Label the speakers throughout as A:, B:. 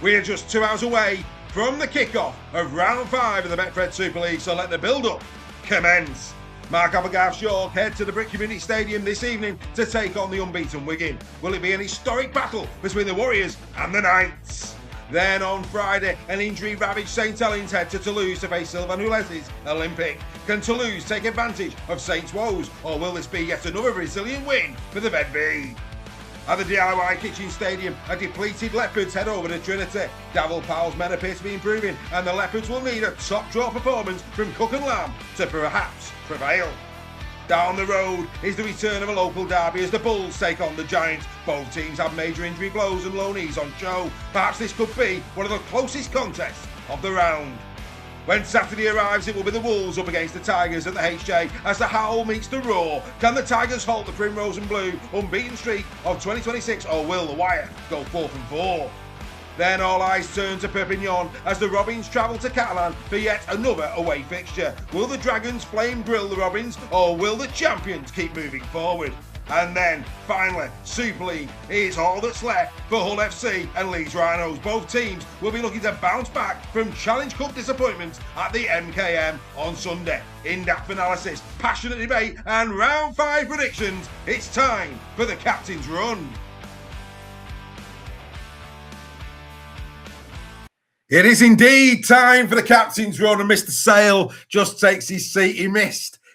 A: We are just 2 hours away from the kickoff of round 5 of the Betfred Super League, so let the build-up commence. Mark Applegarth's York head to the Brick Community Stadium this evening to take on the unbeaten Wigan. Will it be an historic battle between the Warriors and the Knights? Then on Friday, an injury-ravaged St Helens head to Toulouse to face St Helens' Olympic. Can Toulouse take advantage of Saints' woes, or will this be yet another Brazilian win for the Betfred? At the DIY Kitchen Stadium, a depleted Leopards head over to Trinity. Daryl Powell's men appear to be improving, and the Leopards will need a top-draw performance from Cook and Lamb to perhaps prevail. Down the road is the return of a local derby as the Bulls take on the Giants. Both teams have major injury blows and low knees on show. Perhaps this could be one of the closest contests of the round. When Saturday arrives, it will be the Wolves up against the Tigers at the HJ as the Howl meets the Roar. Can the Tigers halt the Primrose and Blue unbeaten streak of 2026, or will the Wire go 4-4? Then all eyes turn to Perpignan as the Robins travel to Catalans for yet another away fixture. Will the Dragons flame grill the Robins, or will the champions keep moving forward? And then, finally, Super League is all that's left for Hull FC and Leeds Rhinos. Both teams will be looking to bounce back from Challenge Cup disappointments at the MKM on Sunday. In-depth analysis, passionate debate and round 5 predictions. It's time for the Captain's Run. It is indeed time for the Captain's Run, and Mr. Sale just takes his seat.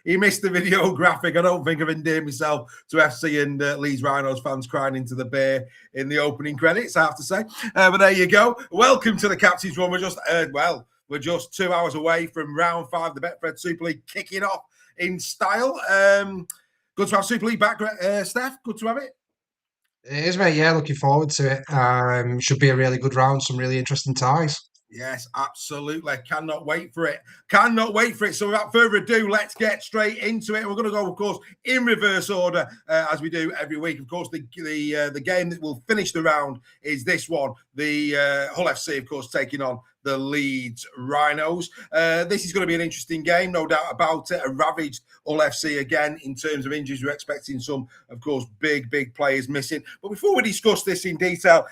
A: He missed the video graphic. I don't think I've endeared myself to FC and Leeds Rhinos fans crying into the beer in the opening credits, I have to say. But there you go. Welcome to the Captain's Run. We're just 2 hours away from round 5, the Betfred Super League kicking off in style. Good to have Super League back, Steph. Good to have it.
B: It is, mate. Yeah, looking forward to it. Should be a really good round, some really interesting ties.
A: Yes, absolutely. Cannot wait for it. So without further ado, let's get straight into it. We're going to go, of course, in reverse order, as we do every week. Of course, the game that will finish the round is this one. The Hull FC, of course, taking on the Leeds Rhinos. This is going to be an interesting game, no doubt about it. A ravaged Hull FC again in terms of injuries. We're expecting some, of course, big players missing. But before we discuss this in detail,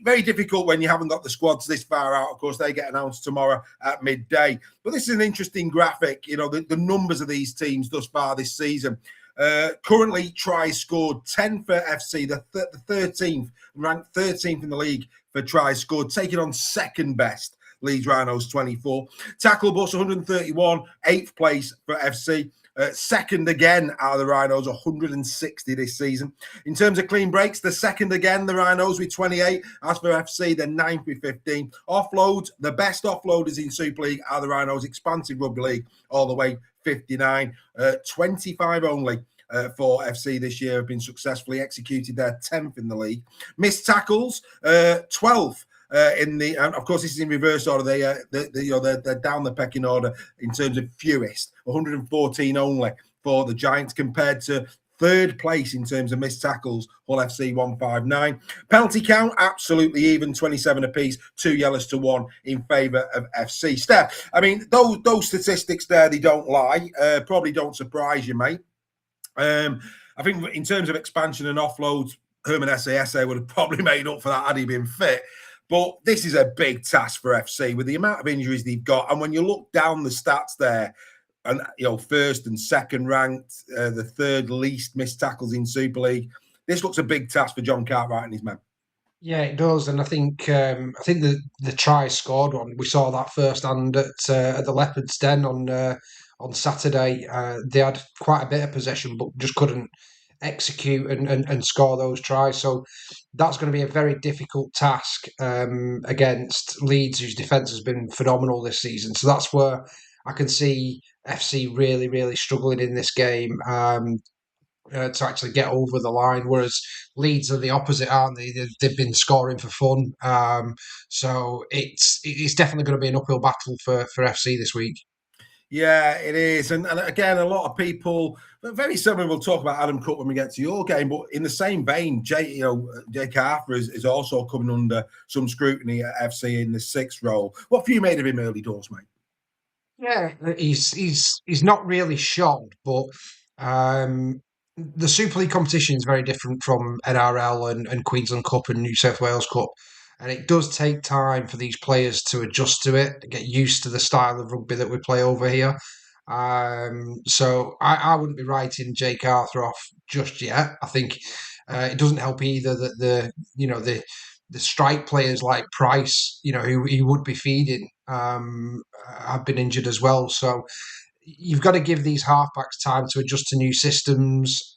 A: very difficult when you haven't got the squads this far out. Of course, they get announced tomorrow at midday. But this is an interesting graphic. You know, the numbers of these teams thus far this season. Currently, tries scored 10 for FC, the 13th, ranked 13th in the league for tries scored, taking on second best. Leeds Rhinos 24. Tackle bus 131, 8th place for FC. Second again out of the Rhinos, 160 this season. In terms of clean breaks, the second again, the Rhinos with 28. As for FC, they're 9th with 15. Offloads, the best offloaders in Super League are the Rhinos, expansive rugby league, all the way 59. 25 only. For FC this year have been successfully executed. They're 10th in the league. Missed tackles, 12th. And of course, this is in reverse order. They're down the pecking order in terms of fewest, 114 only for the Giants compared to third place in terms of missed tackles, Hull FC 159. Penalty count, absolutely even, 27 apiece, 2 yellows to 1 in favour of FC. Steph, I mean, those statistics there, they don't lie. Probably don't surprise you, mate. I think in terms of expansion and offloads, Herman SA would have probably made up for that had he been fit. But this is a big task for FC with the amount of injuries they've got. And when you look down the stats there, and first and second ranked, the third least missed tackles in Super League, this looks a big task for John Cartwright and his men.
B: Yeah, it does, and I think the try scored one. We saw that firsthand at the Leopards Den on Saturday. They had quite a bit of possession, but just couldn't execute and score those tries. So that's going to be a very difficult task against Leeds, whose defence has been phenomenal this season. So that's where I can see FC really struggling in this game to actually get over the line, whereas Leeds are the opposite, aren't they? They've been scoring for fun. So it's definitely going to be an uphill battle for FC this week.
A: Yeah, it is. And again, a lot of people, very similar, we'll talk about Adam Cook when we get to your game, but in the same vein, Jake Arthur is also coming under some scrutiny at FC in the 6th role. What have you made of him early doors, mate?
B: Yeah, he's not really shocked, but the Super League competition is very different from NRL and Queensland Cup and New South Wales Cup. And it does take time for these players to adjust to it, to get used to the style of rugby that we play over here. So I wouldn't be writing Jake Arthur off just yet. I think it doesn't help either that the strike players like Price, who he would be feeding, have been injured as well. So you've got to give these halfbacks time to adjust to new systems.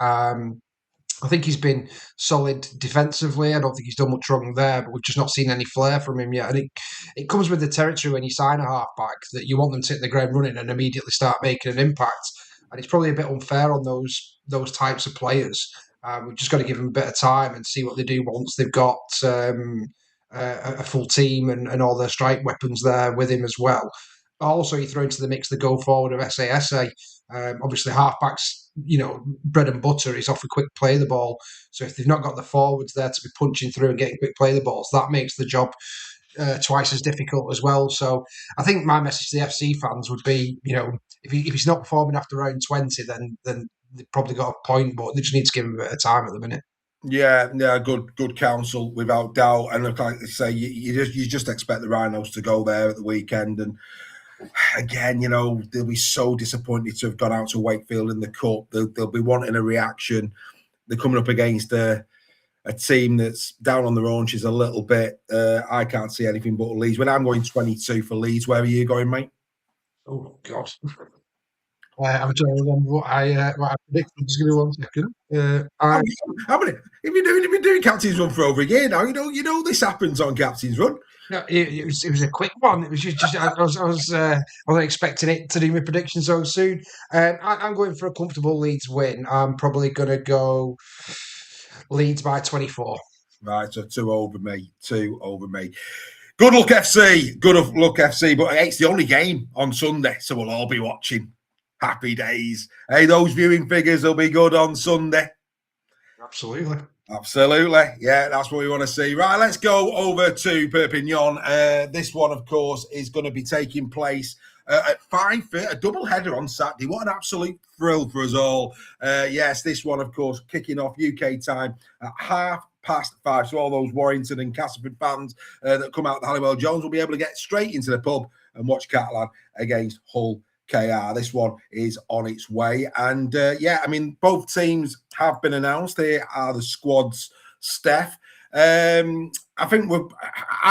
B: I think he's been solid defensively. I don't think he's done much wrong there, but we've just not seen any flair from him yet. And it comes with the territory when you sign a halfback that you want them to hit the ground running and immediately start making an impact. And it's probably a bit unfair on those types of players. We've just got to give them a bit of time and see what they do once they've got a full team and all their strike weapons there with him as well. Also, you throw into the mix the go forward of SASA. Obviously, halfbacks, bread and butter is off a quick play the ball. So if they've not got the forwards there to be punching through and getting quick play the balls, that makes the job twice as difficult as well. So I think my message to the FC fans would be, if he's not performing after round 20, then they've probably got a point, but they just need to give him a bit of time at the minute.
A: Yeah, good counsel without doubt. And like I say, you just expect the Rhinos to go there at the weekend. And again, they'll be so disappointed to have gone out to Wakefield in the cup. They'll be wanting a reaction. They're coming up against a team that's down on their haunches a little bit. I can't see anything but Leeds. When I'm going 22 for Leeds, where are you going, mate?
B: Oh God. I'm trying to remember what I predicted. Just give me 1 second.
A: How many? If you've been doing captain's run for over a year now, you know this happens on captain's run.
B: No, it was a quick one. It was just I wasn't expecting it to do my prediction so soon. I'm going for a comfortable Leeds win. I'm probably going to go Leeds by 24.
A: Right, so 2 over me. Good luck, FC. Good luck, FC. But it's the only game on Sunday, so we'll all be watching. Happy days. Hey, those viewing figures will be good on Sunday.
B: Absolutely.
A: Yeah, that's what we want to see. Right, let's go over to Perpignan. This one, of course, is going to be taking place at 5:30, a double header on Saturday. What an absolute thrill for us all. Yes, this one, of course, kicking off UK time at 5:30. So all those Warrington and Castleford fans that come out the Halliwell Jones will be able to get straight into the pub and watch Catalan against Hull KR. This one is on its way. And both teams have been announced. Here are the squads, Steph. I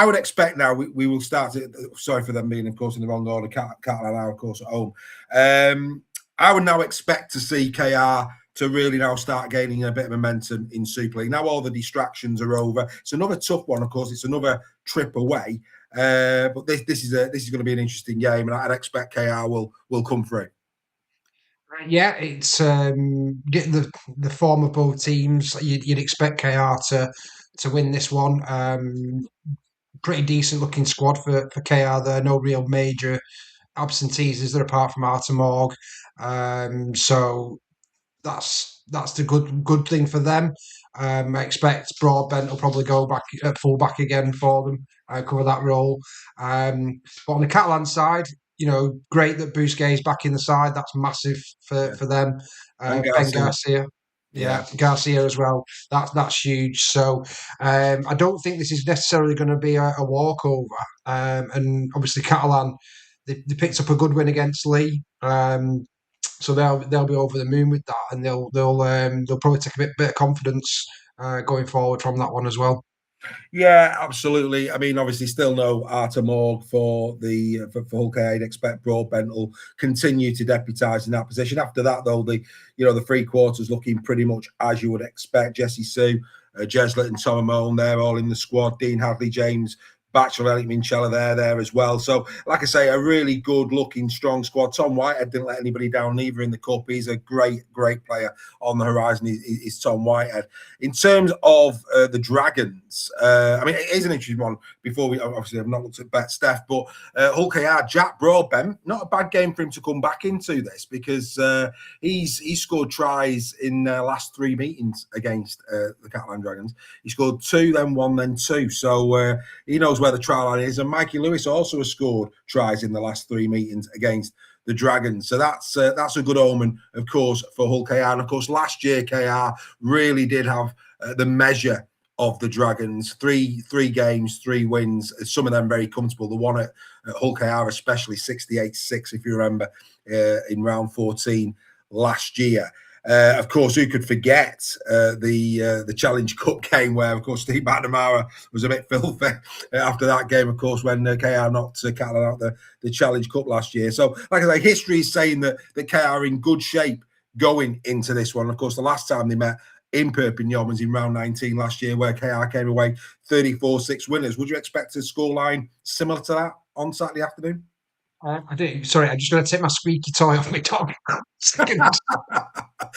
A: would expect now we will start it. Sorry for them being, of course, in the wrong order. Catalan are, of course, at home. I would now expect to see KR to really now start gaining a bit of momentum in Super League. Now all the distractions are over. It's another tough one, of course. It's another trip away. But this is going to be an interesting game, and I'd expect KR will come through.
B: Yeah, it's getting the form of both teams. You'd expect KR to win this one. Pretty decent looking squad for KR there. No real major absentees, is there, apart from Arthur Morg. So that's the good thing for them. I expect Broadbent will probably go back at full back again for them, cover that role. But on the Catalan side, great that Busquets is back in the side. That's massive for them.
A: And
B: Ben Garcia. Yeah, Garcia as well. That's huge. So I don't think this is necessarily going to be a walkover. And obviously Catalan, they picked up a good win against Lee. So they'll be over the moon with that, and they'll probably take a bit of confidence going forward from that one as well.
A: Yeah, absolutely. I mean, obviously, still no Arthur Morg for Hull KR. I'd expect Broadbent will continue to deputise in that position. After that, though, the 3 quarters looking pretty much as you would expect. Jesse Sue, Jeslett, and Tom Amone, they're all in the squad. Dean Hadley, James Batchelor, Elliot Minchella, there as well. So, like I say, a really good-looking, strong squad. Tom Whitehead didn't let anybody down neither in the cup. He's a great player on the horizon. Is Tom Whitehead. In terms of the Dragons, it is an interesting one. Before we obviously have not looked at Bet Steph, but Hull KR, Jack Broadbent, not a bad game for him to come back into this because he's scored tries in last 3 meetings against the Catalan Dragons. He scored 2, then 1, then 2. So he knows where the try line is. And Mikey Lewis also has scored tries in the last 3 meetings against the Dragons. So that's a good omen, of course, for Hull KR. And of course, last year KR really did have the measure of the Dragons. Three games, 3 wins. Some of them very comfortable. The one at Hull KR especially 68-6, if you remember, in round 14 last year. Of course, who could forget the Challenge Cup game where, of course, Steve McNamara was a bit filthy after that game, of course, when KR knocked Catalan out the Challenge Cup last year. So, like I say, history is saying that KR are in good shape going into this one. Of course, the last time they met in Perpignan was in round 19 last year, where KR came away 34-6 winners. Would you expect a scoreline similar to that on Saturday afternoon?
B: I do. Sorry, I'm just going to take my squeaky toy off my dog. Second.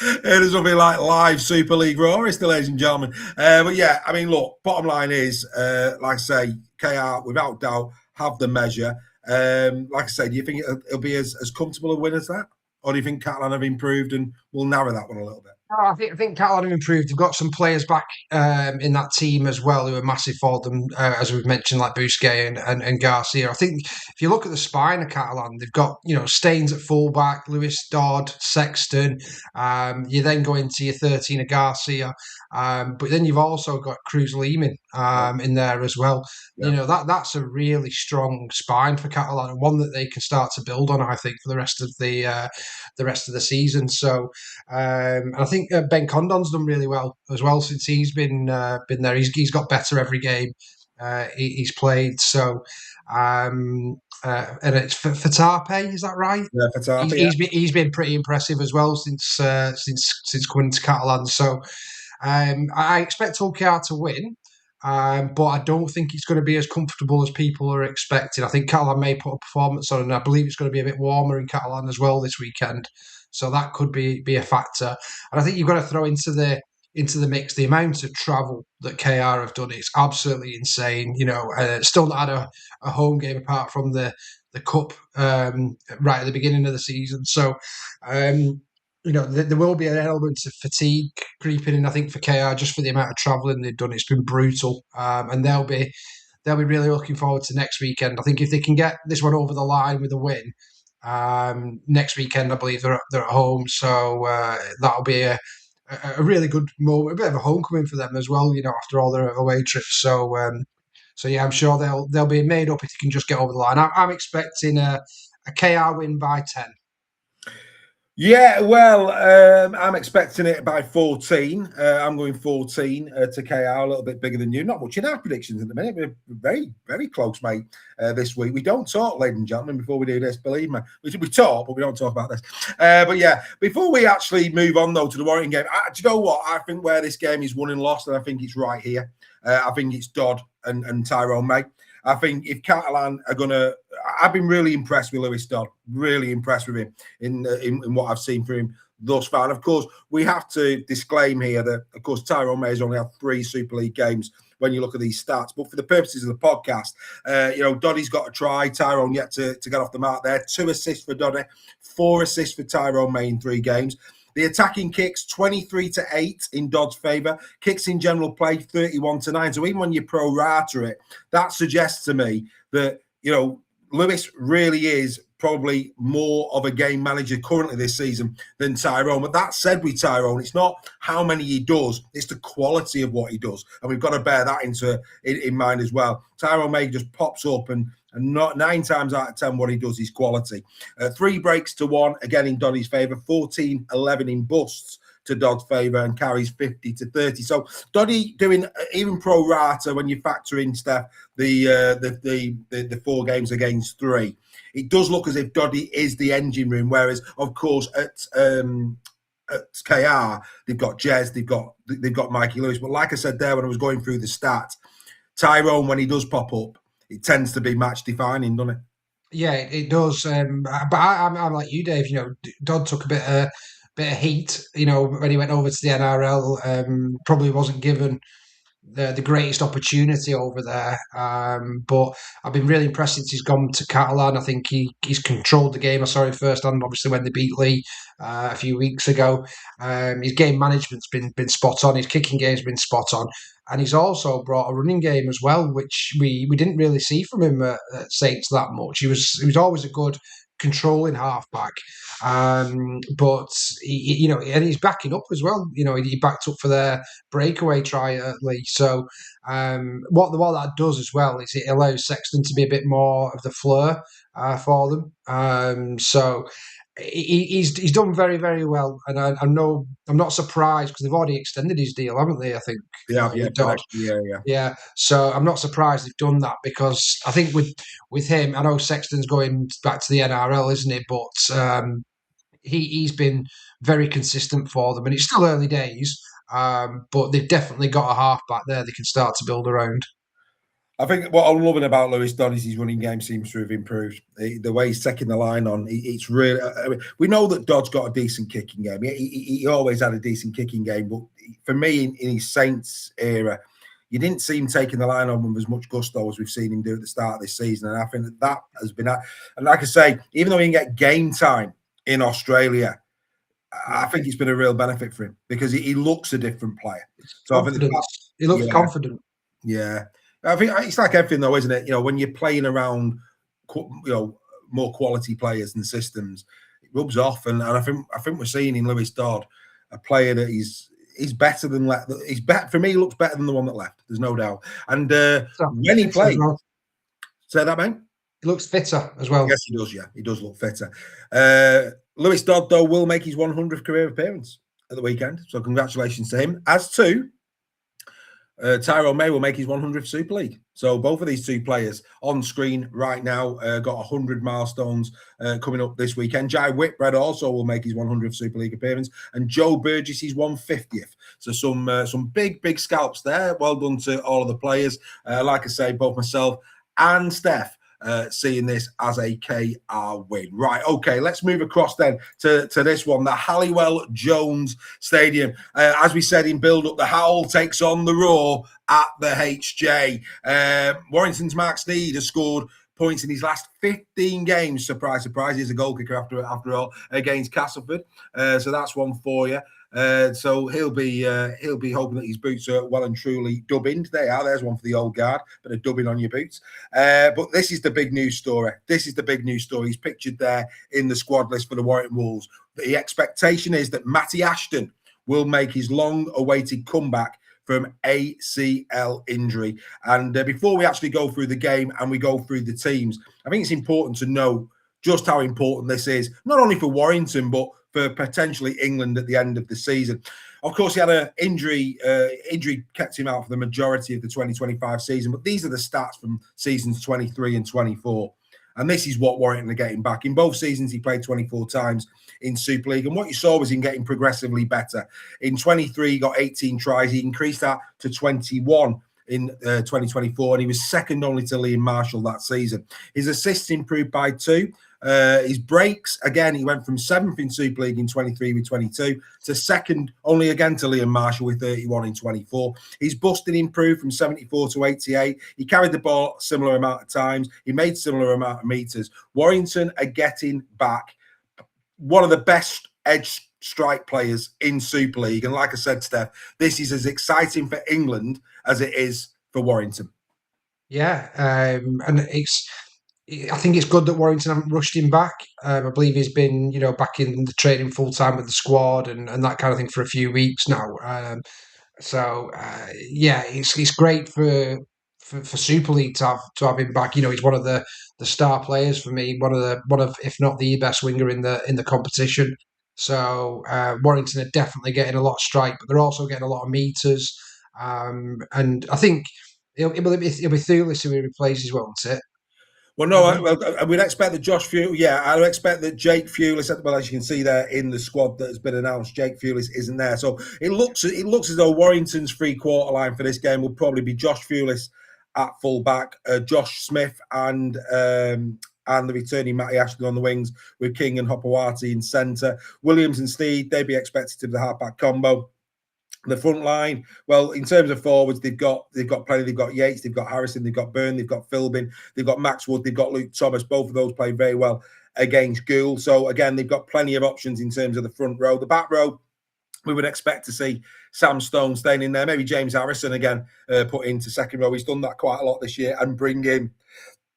A: It is something like live Super League roar, ladies and gentlemen. But yeah, I mean, look, bottom line is, like I say, KR, without doubt, have the measure. Like I say, do you think it'll be as comfortable a win as that? Or do you think Catalan have improved and will narrow that one a little bit?
B: No, I think Catalan have improved. They've got some players back in that team as well who are massive for them, as we've mentioned, like Busquets and Garcia. I think if you look at the spine of Catalan, they've got Staines at fullback, Lewis Dodd, Sexton. You then go into your 13 of Garcia, but then you've also got Cruz Lehman in there as well. Yeah. That's a really strong spine for Catalan, and one that they can start to build on, I think, for the rest of the season. So I think Ben Condon's done really well as well since he's been there. He's got better every game he's played. So and it's for Tarpe, is that right?
A: Yeah, for Tarpe.
B: He's been pretty impressive as well since coming to Catalan. So I expect OKR to win. But I don't think it's going to be as comfortable as people are expecting. I think Catalan may put a performance on, and I believe it's going to be a bit warmer in Catalan as well this weekend. So that could be a factor. And I think you've got to throw into the mix the amount of travel that KR have done. It's absolutely insane. Still not had a home game apart from the cup right at the beginning of the season. So there will be an element of fatigue creeping in, I think, for KR just for the amount of travelling they've done. It's been brutal, and they'll be really looking forward to next weekend. I think if they can get this one over the line with a win, next weekend I believe they're at home, so that'll be a really good moment, a bit of a homecoming for them as well. After all their away trips, so yeah, I'm sure they'll be made up if they can just get over the line. I'm expecting a KR win by 10.
A: Yeah, well, I'm expecting it by 14. I'm going 14 to KR, a little bit bigger than you. Not much in our predictions at the minute. We're very, very close, mate, this week. We don't talk, ladies and gentlemen, before we do this, believe me. We talk, but we don't talk about this. But yeah, before we actually move on, though, to the Warrington game, do you know what? I think where this game is won and lost, and I think it's right here. I think it's Dodd and Tyrone May. I think if Catalan are going to... I've been really impressed with Lewis Dodd, really impressed with him in what I've seen from him thus far. And, of course, we have to disclaim here that, of course, Tyrone May has only had 3 Super League games when you look at these stats. But for the purposes of the podcast, Doddy's got a try. Tyrone yet to get off the mark there. 2 assists for Doddy, 4 assists for Tyrone May in 3 games. The attacking kicks, 23-8 in Dodd's favour. Kicks in general play, 31-9. So even when you pro-rata it, that suggests to me that, Lewis really is probably more of a game manager currently this season than Tyrone. But that said, with Tyrone, it's not how many he does, it's the quality of what he does. And we've got to bear that in mind as well. Tyrone May just pops up and not 9 times out of 10 what he does is quality. 3 breaks to 1, again in Doddy's favour, 14-11 in busts to Dodd's favour and carries 50-30. So Doddy doing even pro rata when you factor in Steph the 4 games against 3. It does look as if Doddy is the engine room, whereas of course at KR they've got Jez, they've got Mikey Lewis. But like I said there when I was going through the stats, Tyrone when he does pop up, it tends to be match defining, doesn't it?
B: Yeah, it does. But I'm like you, Dave. Dodd took a bit of heat. When he went over to the NRL, probably wasn't given the greatest opportunity over there. But I've been really impressed since he's gone to Catalan. I think he's controlled the game. I saw him firsthand, obviously, when they beat Lee a few weeks ago. His game management's been spot on. His kicking game's been spot on. And he's also brought a running game as well, which we didn't really see from him at Saints that much. He was always a good controlling halfback. But and he's backing up as well. He backed up for their breakaway try at Leeds. So what that does as well is it allows Sexton to be a bit more of the flair for them. So he's done very, very well, and I'm not surprised because they've already extended his deal, haven't they? I think
A: Yeah,
B: with
A: for
B: Dodd.
A: next year, yeah.
B: Yeah, so I'm not surprised they've done that because I think with him, I know Sexton's going back to the NRL, isn't he? But he's been very consistent for them, and it's still early days. But they've definitely got a halfback there they can start to build around.
A: I think what I'm loving about Lewis Dodd is his running game seems to have improved. The way he's taking the line on, it's really. I mean, we know that Dodd's got a decent kicking game. He always had a decent kicking game, but for me, in his Saints era, you didn't see him taking the line on with as much gusto as we've seen him do at the start of this season. And I think that has been, and like I say, even though he didn't get game time in Australia, I think it's been a real benefit for him because he looks a different player. So I think
B: he looks confident.
A: Yeah. I think it's like everything, though, isn't it? When you're playing around, more quality players and systems, it rubs off. And I think we're seeing in Lewis Dodd a player that he's better than he's better for me. He looks better than the one that left. There's no doubt. And when he plays, say that, mate.
B: He looks fitter as well.
A: Yes, he does. Yeah, he does look fitter. Lewis Dodd, though, will make his 100th career appearance at the weekend. So congratulations to him. As to Tyrone May will make his 100th Super League. So both of these two players on screen right now got 100 milestones coming up this weekend. Jai Whitbread also will make his 100th Super League appearance, and Joe Burgess his 150th. So some big scalps there. Well done to all of the players. Like I say, both myself and Steph seeing this as a KR win. Right, okay, let's move across then to this one, the Halliwell Jones Stadium. As we said in build-up, the Howl takes on the Roar at the HJ. Warrington's Mark Sneed has scored points in his last 15 games. Surprise, surprise. He's a goal kicker after all against Castleford. So that's one for you. So he'll be hoping that his boots are well and truly dubbing. There's one for the old guard, but a dubbing on your boots. But this is the big news story. He's pictured there in the squad list for the Warrington Wolves. The expectation is that Matty Ashton will make his long-awaited comeback from ACL injury. And before we actually go through the game and we go through the teams, I think it's important to know just how important this is, not only for Warrington, but for potentially England at the end of the season. Of course, he had an injury. Injury kept him out for the majority of the 2025 season, but these are the stats from seasons 23 and 24. And this is what Warrington are getting back. In both seasons, he played 24 times in Super League. And what you saw was him getting progressively better. In 23, he got 18 tries. He increased that to 21 in 2024. And he was second only to Liam Marshall that season. His assists improved by 2. His breaks, again, he went from 7th in Super League in 23 with 22 to second only again to Liam Marshall with 31 in 24. His busting improved from 74 to 88. He carried the ball a similar amount of times. He made similar amount of meters. Warrington are getting back one of the best edge strike players in Super League. And like I said, Steph, this is as exciting for England as it is for Warrington.
B: Yeah, and I think it's good that Warrington haven't rushed him back. I believe he's been, back in the training full time with the squad and that kind of thing for a few weeks now. It's great for Super League to have him back. He's one of the star players for me. One of if not the best winger in the competition. So Warrington are definitely getting a lot of strike, but they're also getting a lot of meters. And I think it'll be Toulouse who he replaces, won't it?
A: Well, no, I would expect that Josh Fewlis, I would expect that Jake Fewlis, well, as you can see there in the squad that has been announced, Jake Fewlis isn't there. So it looks as though Warrington's three-quarter line for this game will probably be Josh Fewlis at full-back, Josh Smith and the returning Matty Ashton on the wings with King and Hopewati in centre. Williams and Steed, they'd be expected to be the half-back combo. The front line, well, in terms of forwards, they've got plenty. They've got Yates, they've got Harrison, they've got Byrne, they've got Philbin, they've got Max Wood, they've got Luke Thomas. Both of those played very well against Gould. So again, they've got plenty of options in terms of the front row. The back row, we would expect to see Sam Stone staying in there. Maybe James Harrison again put into second row. He's done that quite a lot this year, and bring in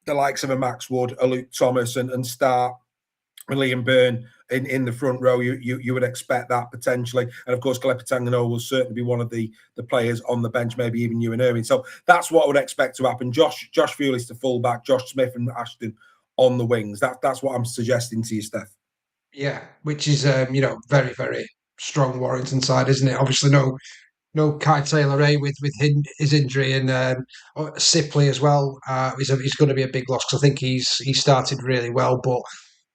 A: the likes of a Max Wood, a Luke Thomas, and start Liam Byrne in the front row, you would expect that potentially. And of course, Klepetangano will certainly be one of the players on the bench, maybe even Ewan Irving. So that's what I would expect to happen. Josh Fuel is the fullback, Josh Smith and Ashton on the wings. That's what I'm suggesting to you, Steph.
B: Yeah, which is very, very strong Warrington side, isn't it? Obviously, no Kai Taylor with his injury, and Sipley as well. He's going to be a big loss because I think he started really well. But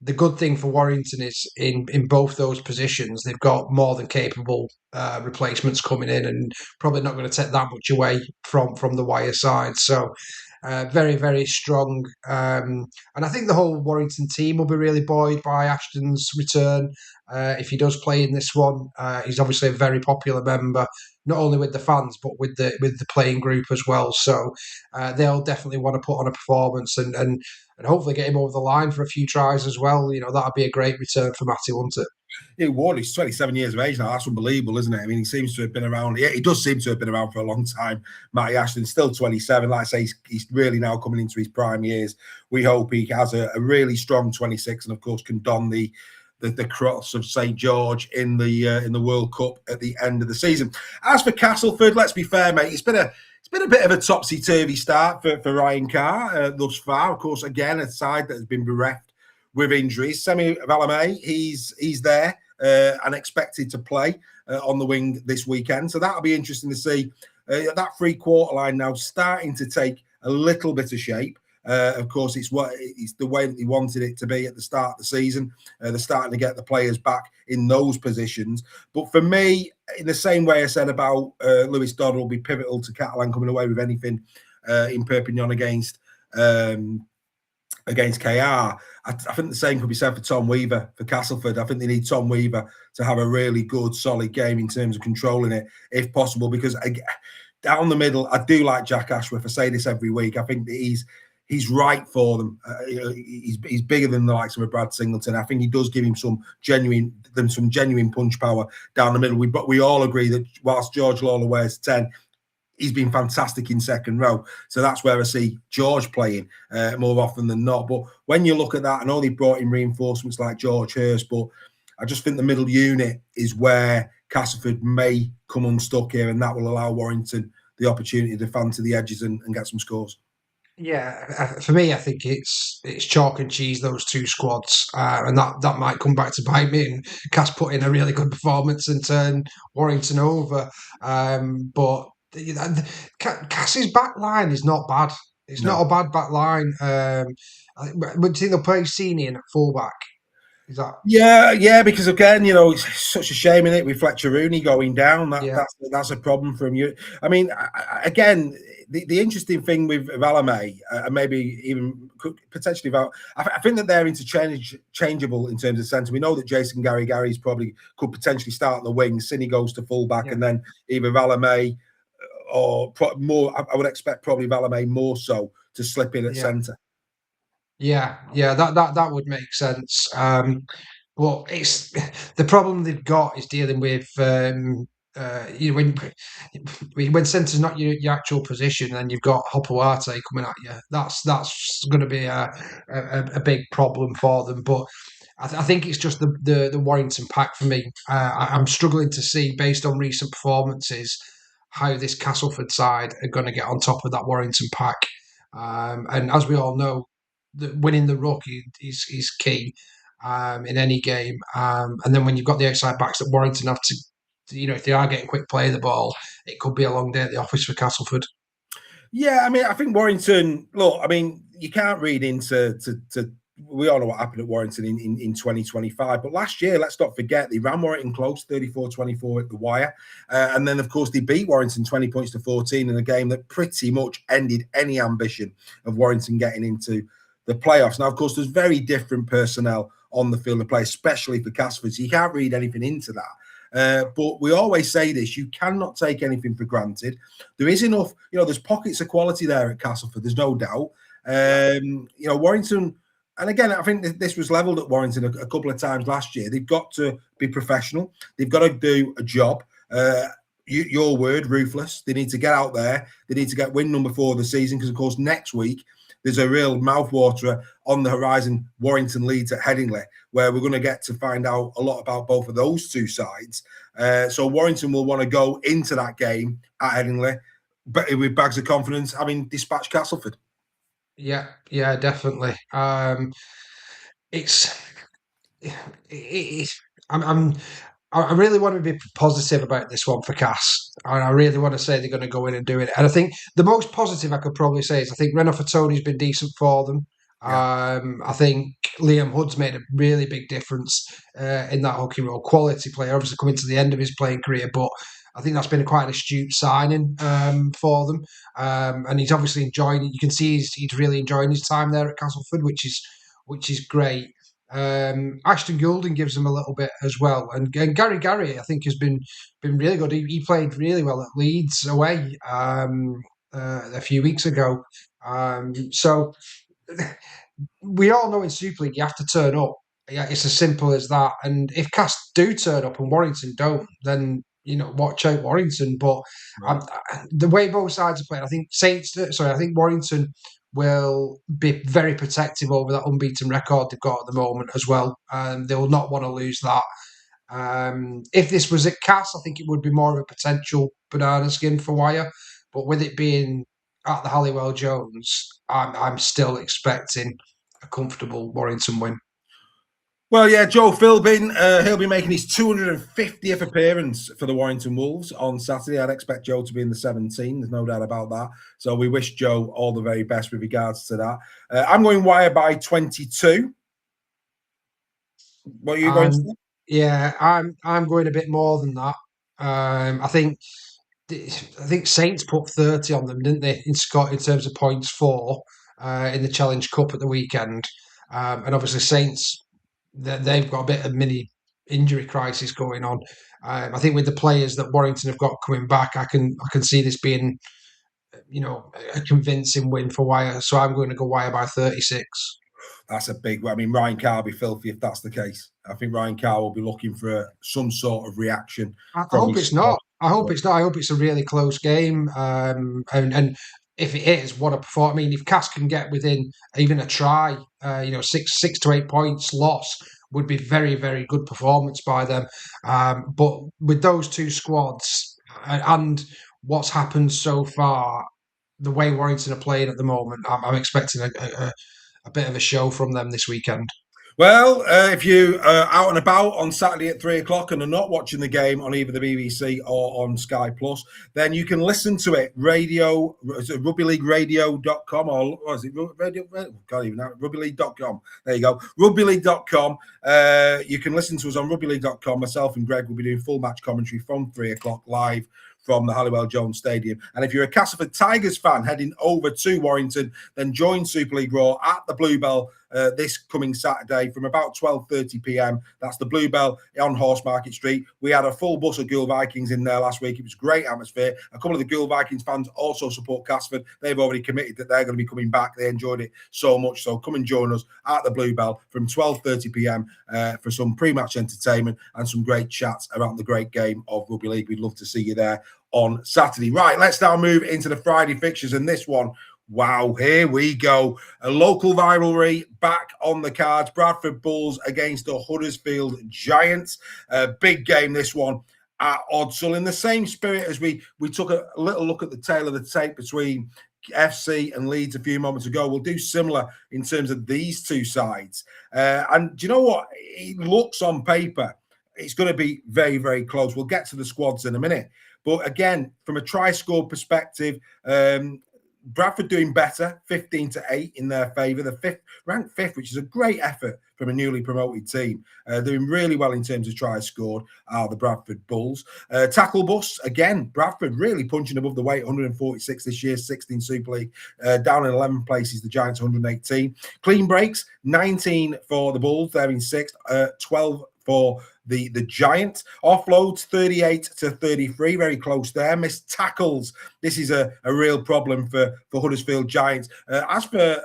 B: the good thing for Warrington is in both those positions they've got more than capable replacements coming in, and probably not going to take that much away from the Wire side. So. Very, very strong. And I think the whole Warrington team will be really buoyed by Ashton's return. If he does play in this one, he's obviously a very popular member, not only with the fans but with the playing group as well. So they'll definitely want to put on a performance and hopefully get him over the line for a few tries as well. That'd be a great return for Matty, wouldn't it?
A: Yeah, Ward, he's 27 years of age now. That's unbelievable, isn't it? I mean, he seems to have been around. Yeah, he does seem to have been around for a long time. Matty Ashton's still 27. Like I say, he's really now coming into his prime years. We hope he has a really strong 26 and, of course, can don the cross of St George in the World Cup at the end of the season. As for Castleford, let's be fair, mate. It's been a bit of a topsy-turvy start for Ryan Carr thus far. Of course, again, a side that has been bereft with injuries. Semi Valame, he's there and expected to play on the wing this weekend. So that'll be interesting to see. That three-quarter line now starting to take a little bit of shape. Of course, it's the way that he wanted it to be at the start of the season. They're starting to get the players back in those positions. But for me, in the same way I said about Lewis Dodd will be pivotal to Catalan coming away with anything in Perpignan against KR. I think the same could be said for Tom Weaver for Castleford. I think they need Tom Weaver to have a really good, solid game in terms of controlling it, if possible, because down the middle, I do like Jack Ashworth. I say this every week. I think that he's right for them. He's bigger than the likes of a Brad Singleton. I think he does give him some genuine punch power down the middle. We all agree that whilst George Lawler wears 10, he's been fantastic in second row. So that's where I see George playing more often than not. But when you look at that, I know they brought in reinforcements like George Hurst, but I just think the middle unit is where Castleford may come unstuck here, and that will allow Warrington the opportunity to fan to the edges and get some scores.
B: Yeah, for me, I think it's chalk and cheese, those two squads, and that might come back to bite me. And Cass put in a really good performance and turn Warrington over, but Cass's back line is not bad. It's not a bad back line. Would you think they'll play Senior at fullback? Is that?
A: Yeah, because again, it's such a shame in it with Fletcher Rooney going down. That's a problem for him. I mean, again, the interesting thing with Valame, and maybe even potentially I think that they're interchangeable in terms of centre. We know that Jason Gary's probably could potentially start on the wing. Cine goes to fullback, and then either Valame or more. I would expect probably Valame more so to slip in at centre.
B: Yeah, that would make sense. But it's the problem they've got is dealing with when centre's not your actual position, and you've got Hopoate coming at you. That's going to be a big problem for them. But I think it's just the Warrington pack for me. I'm struggling to see, based on recent performances, how this Castleford side are going to get on top of that Warrington pack. And as we all know, winning the ruck is key in any game. And then when you've got the outside backs that Warrington have to, if they are getting quick play of the ball, it could be a long day at the office for Castleford.
A: Yeah, I mean, I think Warrington, look, I mean, you can't read into we all know what happened at Warrington in 2025. But last year, let's not forget, they ran Warrington close, 34-24 at the wire. And then, of course, they beat Warrington 20 points to 14 in a game that pretty much ended any ambition of Warrington getting into the playoffs. Now, of course, there's very different personnel on the field of play, especially for Castleford. So you can't read anything into that. But we always say this, you cannot take anything for granted. There is enough, there's pockets of quality there at Castleford, there's no doubt. Warrington, and again, I think this was levelled at Warrington a couple of times last year. They've got to be professional. They've got to do a job. Your word, ruthless. They need to get out there. They need to get win number 4 of the season because, of course, next week there's a real mouthwaterer on the horizon, Warrington Leeds at Headingley, where we're going to get to find out a lot about both of those two sides. So Warrington will want to go into that game at Headingley, but with bags of confidence, having dispatched Castleford.
B: Yeah, definitely. It's I'm I really want to be positive about this one for Cass. And I really want to say they're going to go in and do it. And I think the most positive I could probably say is I think Reno Fatoni's been decent for them.
A: Yeah.
B: I think Liam Hood's made a really big difference in that hooking role. Quality player, obviously coming to the end of his playing career, but I think that's been quite an astute signing for them. And he's obviously enjoying it. You can see he's really enjoying his time there at Castleford, which is great. Ashton Goulden gives them a little bit as well, and Gary I think has been really good. He played really well at Leeds away a few weeks ago. So we all know in Super League you have to turn up. Yeah, it's as simple as that. And if Cast do turn up and Warrington don't, then watch out Warrington. But
A: Right.
B: the way both sides are playing, I think I think Warrington will be very protective over that unbeaten record they've got at the moment as well. They will not want to lose that. If this was at Cass, I think it would be more of a potential banana skin for Wire. But with it being at the Halliwell Jones, I'm still expecting a comfortable Warrington win.
A: Well, yeah, Joe Philbin, he'll be making his 250th appearance for the Warrington Wolves on Saturday. I'd expect Joe to be in the 17. There's no doubt about that. So we wish Joe all the very best with regards to that. I'm going Wire by 22. What are you going to say?
B: Yeah, I'm going a bit more than that. I think Saints put 30 on them, didn't they, in Scott in terms of points for in the Challenge Cup at the weekend, and obviously Saints they've got a bit of mini injury crisis going on. I think with the players that Warrington have got coming back, I can see this being a convincing win for Wire. So I'm going to go Wire by 36.
A: That's a big one. I mean, Ryan Carr will be filthy if that's the case. I think Ryan Carr will be looking for some sort of reaction.
B: I hope it's not. I hope it's not. I hope it's a really close game. And if it is, what a performance! I mean, if Cass can get within even a try, 6 to 8 points loss would be very, very good performance by them. But with those two squads and what's happened so far, the way Warrington are playing at the moment, I'm expecting a bit of a show from them this weekend.
A: Well, if you are out and about on Saturday at 3:00 and are not watching the game on either the BBC or on Sky Plus, then you can listen to it. RugbyLeagueRadio.com or what is it? Radio? Can't even know. RugbyLeague.com. There you go. RugbyLeague.com. You can listen to us on RugbyLeague.com. Myself and Greg will be doing full match commentary from 3:00 live from the Halliwell Jones Stadium. And if you're a Castleford Tigers fan heading over to Warrington, then join Super League Raw at the Bluebell this coming Saturday from about 12:30 p.m. That's the Bluebell on Horsemarket Street. We had a full bus of Ghoul Vikings in there last week. It was great atmosphere. A couple of the Ghoul Vikings fans also support Castleford. They've already committed that they're going to be coming back. They enjoyed it so much. So come and join us at the Bluebell from 12:30 p.m. For some pre-match entertainment and some great chats around the great game of Rugby League. We'd love to see you there on Saturday. Right, let's now move into the Friday fixtures, and this one, wow, here we go. A local rivalry back on the cards. Bradford Bulls against the Huddersfield Giants. Big game, this one at Odsal. In the same spirit as we took a little look at the tail of the tape between FC and Leeds a few moments ago, we'll do similar in terms of these two sides. And do you know what? It looks on paper, it's going to be very, very close. We'll get to the squads in a minute. But again, from a try score perspective, Bradford doing better, 15-8 in their favour. The ranked fifth, which is a great effort from a newly promoted team. Doing really well in terms of tries scored are the Bradford Bulls. Tackle bus, again, Bradford really punching above the weight, 146 this year, 16 Super League. Down in 11 places, the Giants 118. Clean breaks, 19 for the Bulls. They're in 6th, 12 for the Giants. Offloads 38-33, very close there. Missed tackles. This is a real problem for Huddersfield Giants. As for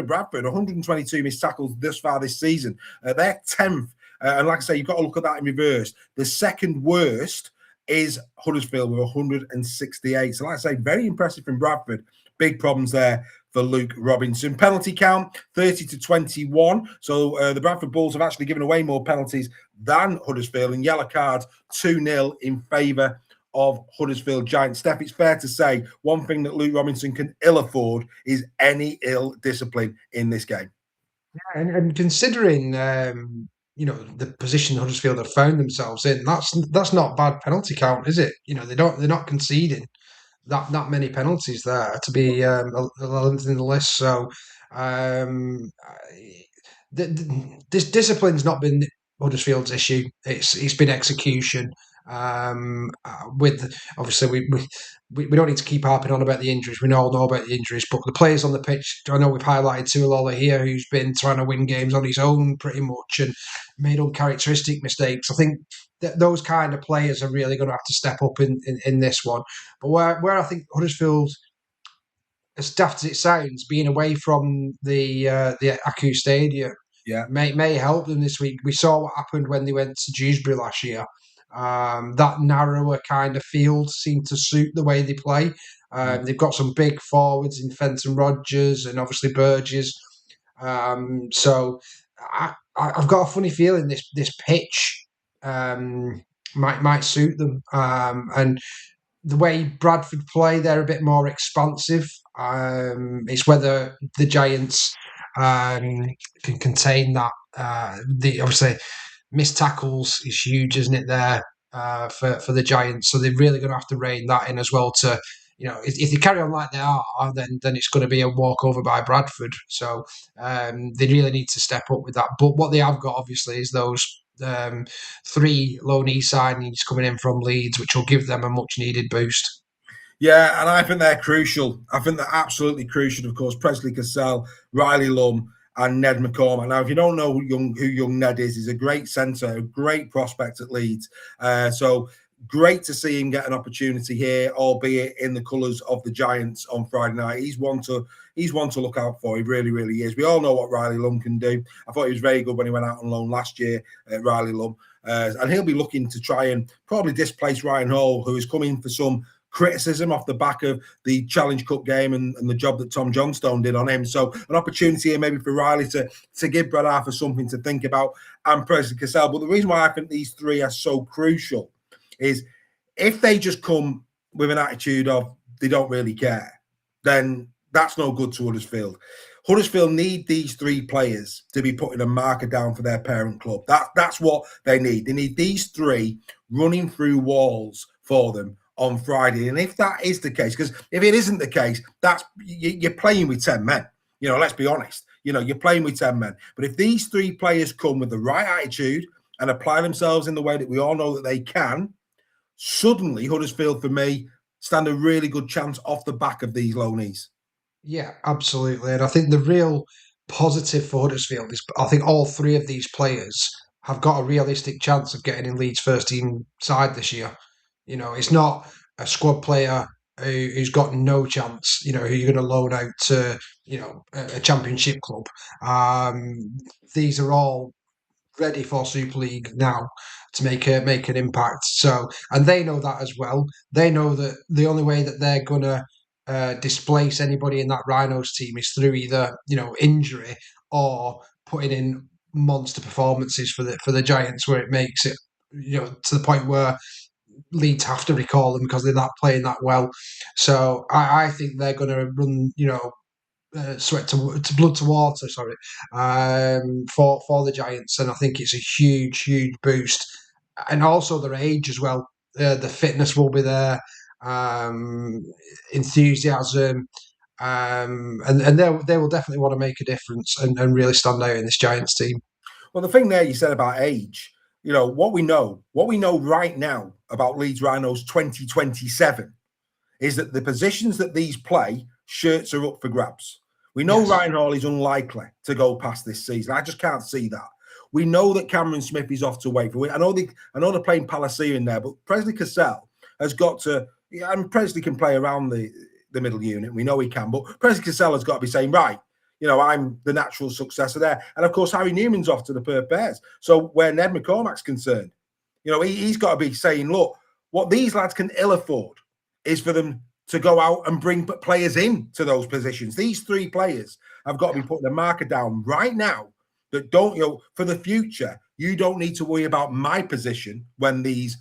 A: Bradford, 122 missed tackles thus far this season. They're 10th. And like I say, you've got to look at that in reverse. The second worst is Huddersfield with 168. So like I say, very impressive from Bradford. Big problems there for Luke Robinson. Penalty count, 30-21. So the Bradford Bulls have actually given away more penalties than Huddersfield, and yellow cards 2-0 in favour of Huddersfield Giants. Steph, it's fair to say one thing that Luke Robinson can ill afford is any ill discipline in this game.
B: Yeah, and considering the position Huddersfield have found themselves in, that's not bad penalty count, is it? They're not conceding that many penalties there to be 11th in the list. So this discipline's not been Huddersfield's issue. It's been execution. With obviously we don't need to keep harping on about the injuries. We all know about the injuries, but the players on the pitch. I know we've highlighted Tualola here, who's been trying to win games on his own pretty much and made uncharacteristic mistakes. I think that those kind of players are really going to have to step up in this one. But where I think Huddersfield, as daft as it sounds, being away from the Aku Stadium, may help them this week. We saw what happened when they went to Dewsbury last year. That narrower kind of field seemed to suit the way they play. They've got some big forwards in Fenton Rodgers and obviously Burgess. So I've got a funny feeling this pitch might suit them. And the way Bradford play, they're a bit more expansive. It's whether the Giants can contain that. Obviously missed tackles is huge, isn't it? There for the Giants, so they're really going to have to rein that in as well. To if they carry on like they are, then it's going to be a walkover by Bradford. So they really need to step up with that. But what they have got obviously is those 3 loanee signings coming in from Leeds, which will give them a much needed boost.
A: Yeah, and I think they're crucial. I think they're absolutely crucial. Of course, Presley Cassell, Riley Lum, and Ned McCormack. Now, if you don't know who young Ned is, he's a great centre, a great prospect at Leeds. So great to see him get an opportunity here, albeit in the colours of the Giants on Friday night. He's one to look out for. He really, really is. We all know what Riley Lum can do. I thought he was very good when he went out on loan last year, Riley Lum. And he'll be looking to try and probably displace Ryan Hall, who is coming for some criticism off the back of the Challenge Cup game and the job that Tom Johnstone did on him. So an opportunity here maybe for Riley to give Brad Arthur something to think about, and Presley Cassell. But the reason why I think these 3 are so crucial is if they just come with an attitude of they don't really care, then that's no good to Huddersfield. Huddersfield need these 3 players to be putting a marker down for their parent club. That's what they need. They need these 3 running through walls for them on Friday. And if that is the case, because if it isn't the case, you're playing with 10 men. Let's be honest. You're playing with 10 men. But if these 3 players come with the right attitude and apply themselves in the way that we all know that they can, suddenly Huddersfield, for me, stand a really good chance off the back of these loanees.
B: Yeah, absolutely. And I think the real positive for Huddersfield is I think all 3 of these players have got a realistic chance of getting in Leeds' first team side this year. It's not a squad player who's got no chance, who you're going to loan out to, a championship club. These are all ready for Super League now to make an impact. So, and they know that as well. They know that the only way that they're going to displace anybody in that Rhinos team is through either, injury or putting in monster performances for the Giants, where it makes it, to the point where Leeds have to recall them because they're not playing that well. So I think they're going to run, sweat to blood to water, sorry, for the Giants, and I think it's a huge boost, and also their age as well. The fitness will be there, enthusiasm, and they will definitely want to make a difference and really stand out in this Giants team.
A: Well, the thing there you said about age. What we know right now about Leeds Rhinos 2027 is that the positions that these play, shirts are up for grabs. We know Ryan Hall is unlikely to go past this season. I just can't see that. We know that Cameron Smith is off to Wakefield. I know they're playing Palacia in there, but Presley Cassell has got to. And Presley can play around the middle unit. We know he can, but Presley Cassell has got to be saying, right, I'm the natural successor there. And of course, Harry Newman's off to the Perth Bears. So where Ned McCormack's concerned, he's got to be saying, look, What these lads can ill afford is for them to go out and bring players in to those positions. These 3 players have got to be putting a marker down right now that don't, for the future, you don't need to worry about my position when these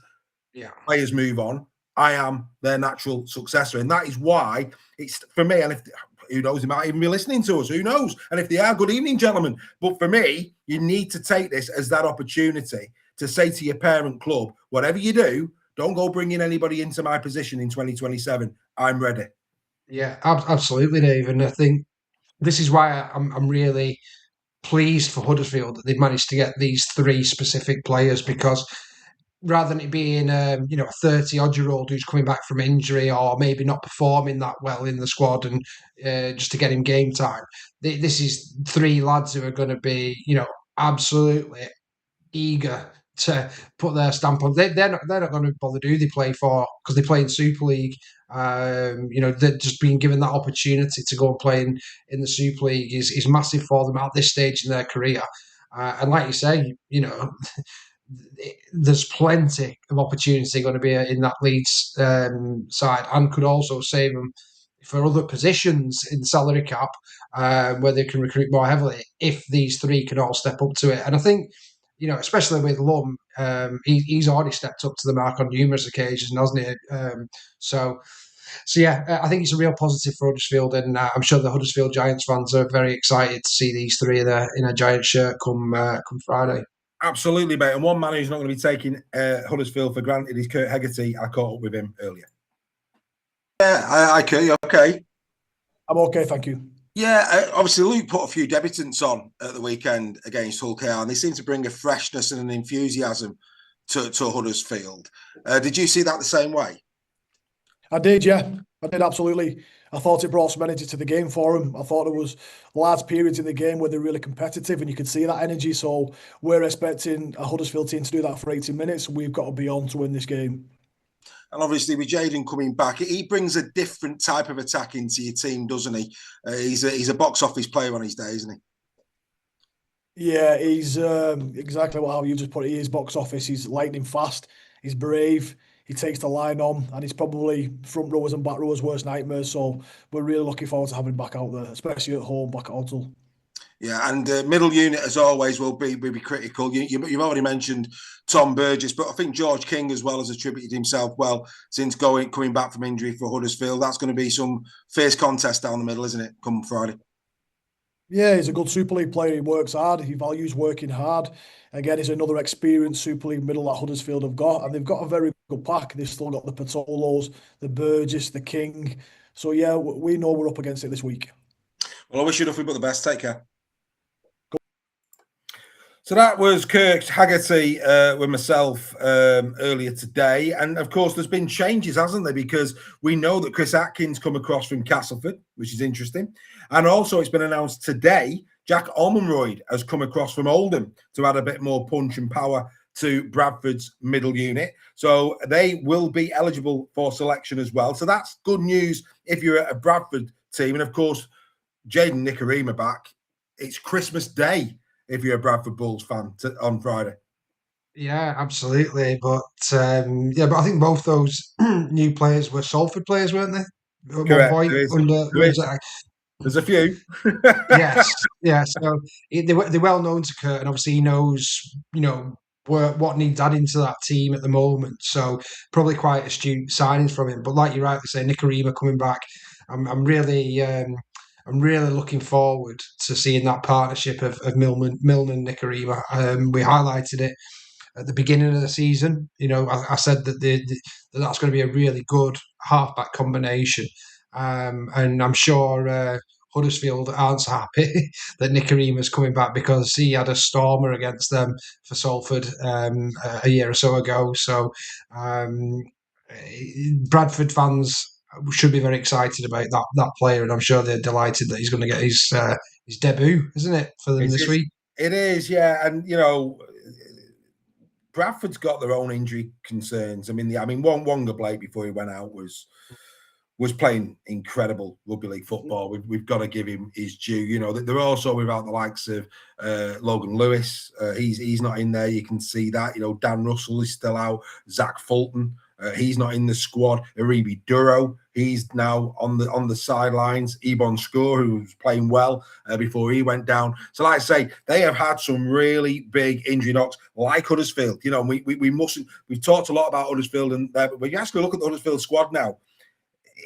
A: players move on. I am their natural successor. And that is why it's, for me, and if who knows, they might even be listening to us, who knows? And if they are, good evening, gentlemen. But for me, you need to take this as that opportunity to say to your parent club, whatever you do, don't go bringing anybody into my position in 2027. I'm ready.
B: Yeah, absolutely, Dave. And I think this is why I'm really pleased for Huddersfield that they've managed to get these 3 specific players, because rather than it being a 30-odd-year-old who's coming back from injury or maybe not performing that well in the squad and just to get him game time, this is 3 lads who are going to be absolutely eager to put their stamp on. They're not going to bother, do they, play for, because they play in Super League. They're just being given that opportunity to go and play in the Super League is massive for them at this stage in their career. And like you say, there's plenty of opportunity going to be in that Leeds side, and could also save them for other positions in the salary cap where they can recruit more heavily if these 3 can all step up to it. And I think, especially with Lum, he's already stepped up to the mark on numerous occasions, hasn't he? So yeah, I think it's a real positive for Huddersfield, and I'm sure the Huddersfield Giants fans are very excited to see these 3 in a Giant shirt come Friday.
A: Absolutely, mate. And one man who's not going to be taking Huddersfield for granted is Kurt Haggerty. I caught up with him earlier.
C: Yeah, Kurt, you okay?
D: I'm okay, thank you.
C: Yeah, obviously Luke put a few debutants on at the weekend against Hull KR, and they seem to bring a freshness and an enthusiasm to Huddersfield. Did you see that the same way?
D: I did, yeah. I did, absolutely. I thought it brought some energy to the game for them. I thought there was large periods in the game where they're really competitive and you could see that energy. So we're expecting a Huddersfield team to do that for 80 minutes. We've got to be on to win this game.
C: And obviously with Jayden coming back, he brings a different type of attack into your team, doesn't he? He's a box office player on his day, isn't he?
D: Yeah, he's exactly how you just put it. He is box office. He's lightning fast. He's brave. He takes the line on, and he's probably front rowers and back rowers' worst nightmares. So we're really looking forward to having him back out there, especially at home, back at Odsal.
C: Yeah, and middle unit, as always, will be critical. You've already mentioned Tom Burgess, but I think George King as well has attributed himself well since coming back from injury for Huddersfield. That's going to be some fierce contest down the middle, isn't it, come Friday?
D: Yeah, he's a good Super League player. He works hard. He values working hard. Again, he's another experienced Super League middle that Huddersfield have got, and they've got a very good pack. They've still got the Patolos, the Burgess, the King. So yeah, we know we're up against it this week.
C: Well, I wish you nothing but the best. Take care.
A: So that was Kurt Haggerty with myself earlier today. And of course, there's been changes, hasn't there? Because we know that Chris Atkins come across from Castleford, which is interesting. And also it's been announced today, Jack Almonroyd has come across from Oldham to add a bit more punch and power to Bradford's middle unit. So they will be eligible for selection as well. So that's good news if you're a Bradford team. And of course, Jayden Nikorima back. It's Christmas Day if you're a Bradford Bulls fan on Friday.
B: Yeah, absolutely. But but I think both those new players were Salford players, weren't they? At
A: Correct.
B: one point,
A: There's a few.
B: Yes, yeah. So they're well known to Kurt, and obviously he knows, what needs adding to that team at the moment. So probably quite astute signings from him. But like you rightly say, Nikorima coming back, I'm really looking forward to seeing that partnership of Milne and Nikorima. We highlighted it at the beginning of the season. I said that that's going to be a really good halfback combination, and I'm sure Huddersfield aren't so happy that Nikorima's coming back, because he had a stormer against them for Salford a year or so ago. So Bradford fans should be very excited about that player, and I'm sure they're delighted that he's going to get his debut, isn't it, for them this week?
A: It is, yeah. And Bradford's got their own injury concerns. I mean, Wonga Blake before he went out was playing incredible rugby league football. We've got to give him his due. They're also without the likes of Logan Lewis. He's not in there. You can see that. Dan Russell is still out. Zach Fulton He's not in the squad. Aribi Duro, he's now on the sidelines. Ebon Score, who was playing well before he went down. So, like I say, they have had some really big injury knocks, like Huddersfield. You know, we mustn't. We've talked a lot about Huddersfield, and but when you actually look at the Huddersfield squad now,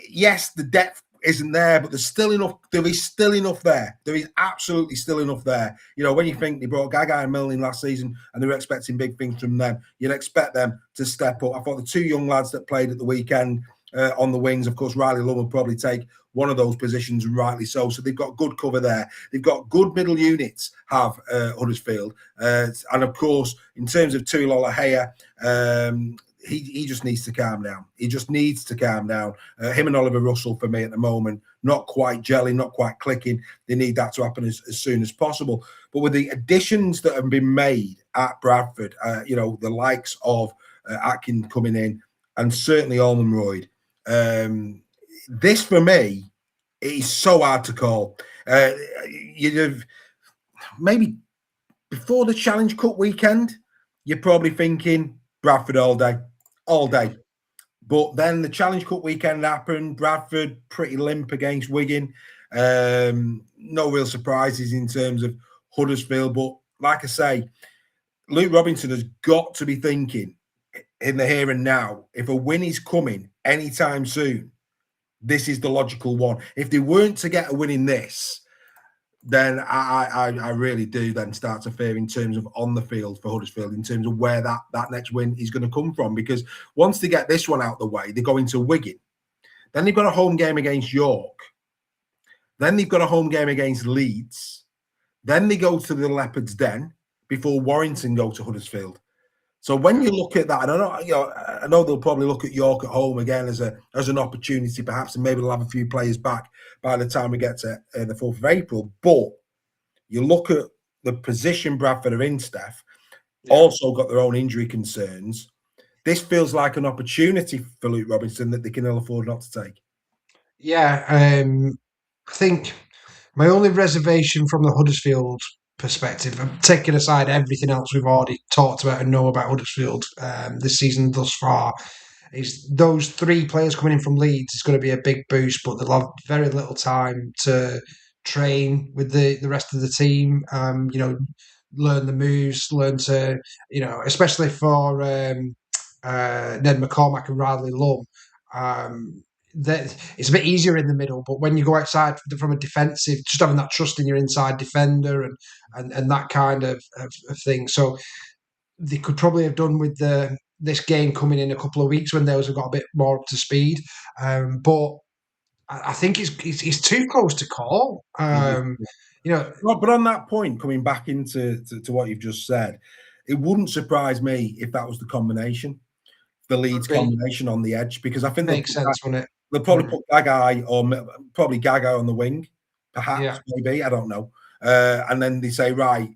A: yes, the depth isn't there, but there's still enough. There is still enough there. There is absolutely still enough there. You know, when you think they brought Gaga and Milne in last season and they were expecting big things from them, you'd expect them to step up. I thought the two young lads that played at the weekend on the wings, of course, Riley Lund will probably take one of those positions, and rightly so. So they've got good cover there. They've got good middle units, have Huddersfield. And of course, in terms of Tuilola Hea, he just needs to calm down. He just needs to calm down. Him and Oliver Russell, for me at the moment, not quite gelling, not quite clicking. They need that to happen as soon as possible. But with the additions that have been made at Bradford, you know, the likes of Atkin coming in, and certainly Almonroyd, this for me is so hard to call. You'd have maybe before the Challenge Cup weekend, you're probably thinking Bradford all day. But then the Challenge Cup weekend happened. Bradford pretty limp against Wigan. No real surprises in terms of Huddersfield. But like I say, Luke Robinson has got to be thinking in the here and now, if a win is coming anytime soon, this is the logical one. If they weren't to get a win in this, then I really do then start to fear in terms of on the field for Huddersfield, in terms of where that next win is going to come from. Because once they get this one out the way, they go into Wigan. Then they've got a home game against York. Then they've got a home game against Leeds. Then they go to the Leopards' Den before Warrington go to Huddersfield. So when you look at that, I know they'll probably look at York at home again as an opportunity, perhaps, and maybe they'll have a few players back by the time we get to the 4th of April. But you look at the position Bradford are in, Steph, also got their own injury concerns. This feels like an opportunity for Luke Robinson that they can ill afford not to take.
B: Yeah, I think my only reservation from the Huddersfield perspective, I'm taking aside everything else we've already talked about and know about Huddersfield this season thus far, is those 3 players coming in from Leeds is going to be a big boost, but they'll have very little time to train with the rest of the team, you know, learn the moves, learn to, you know, especially for Ned McCormack and Riley Lum, that it's a bit easier in the middle, but when you go outside from a defensive, just having that trust in your inside defender and that kind of thing. So they could probably have done with this game coming in a couple of weeks when those have got a bit more up to speed. But I think it's too close to call. You know,
A: but on that point, coming back into what you've just said, it wouldn't surprise me if that was the combination, the Leeds combination on the edge, because I think
B: makes sense, wouldn't it?
A: They'll probably put Gagai or probably Gaga on the wing, perhaps, maybe, I don't know. And then they say, right,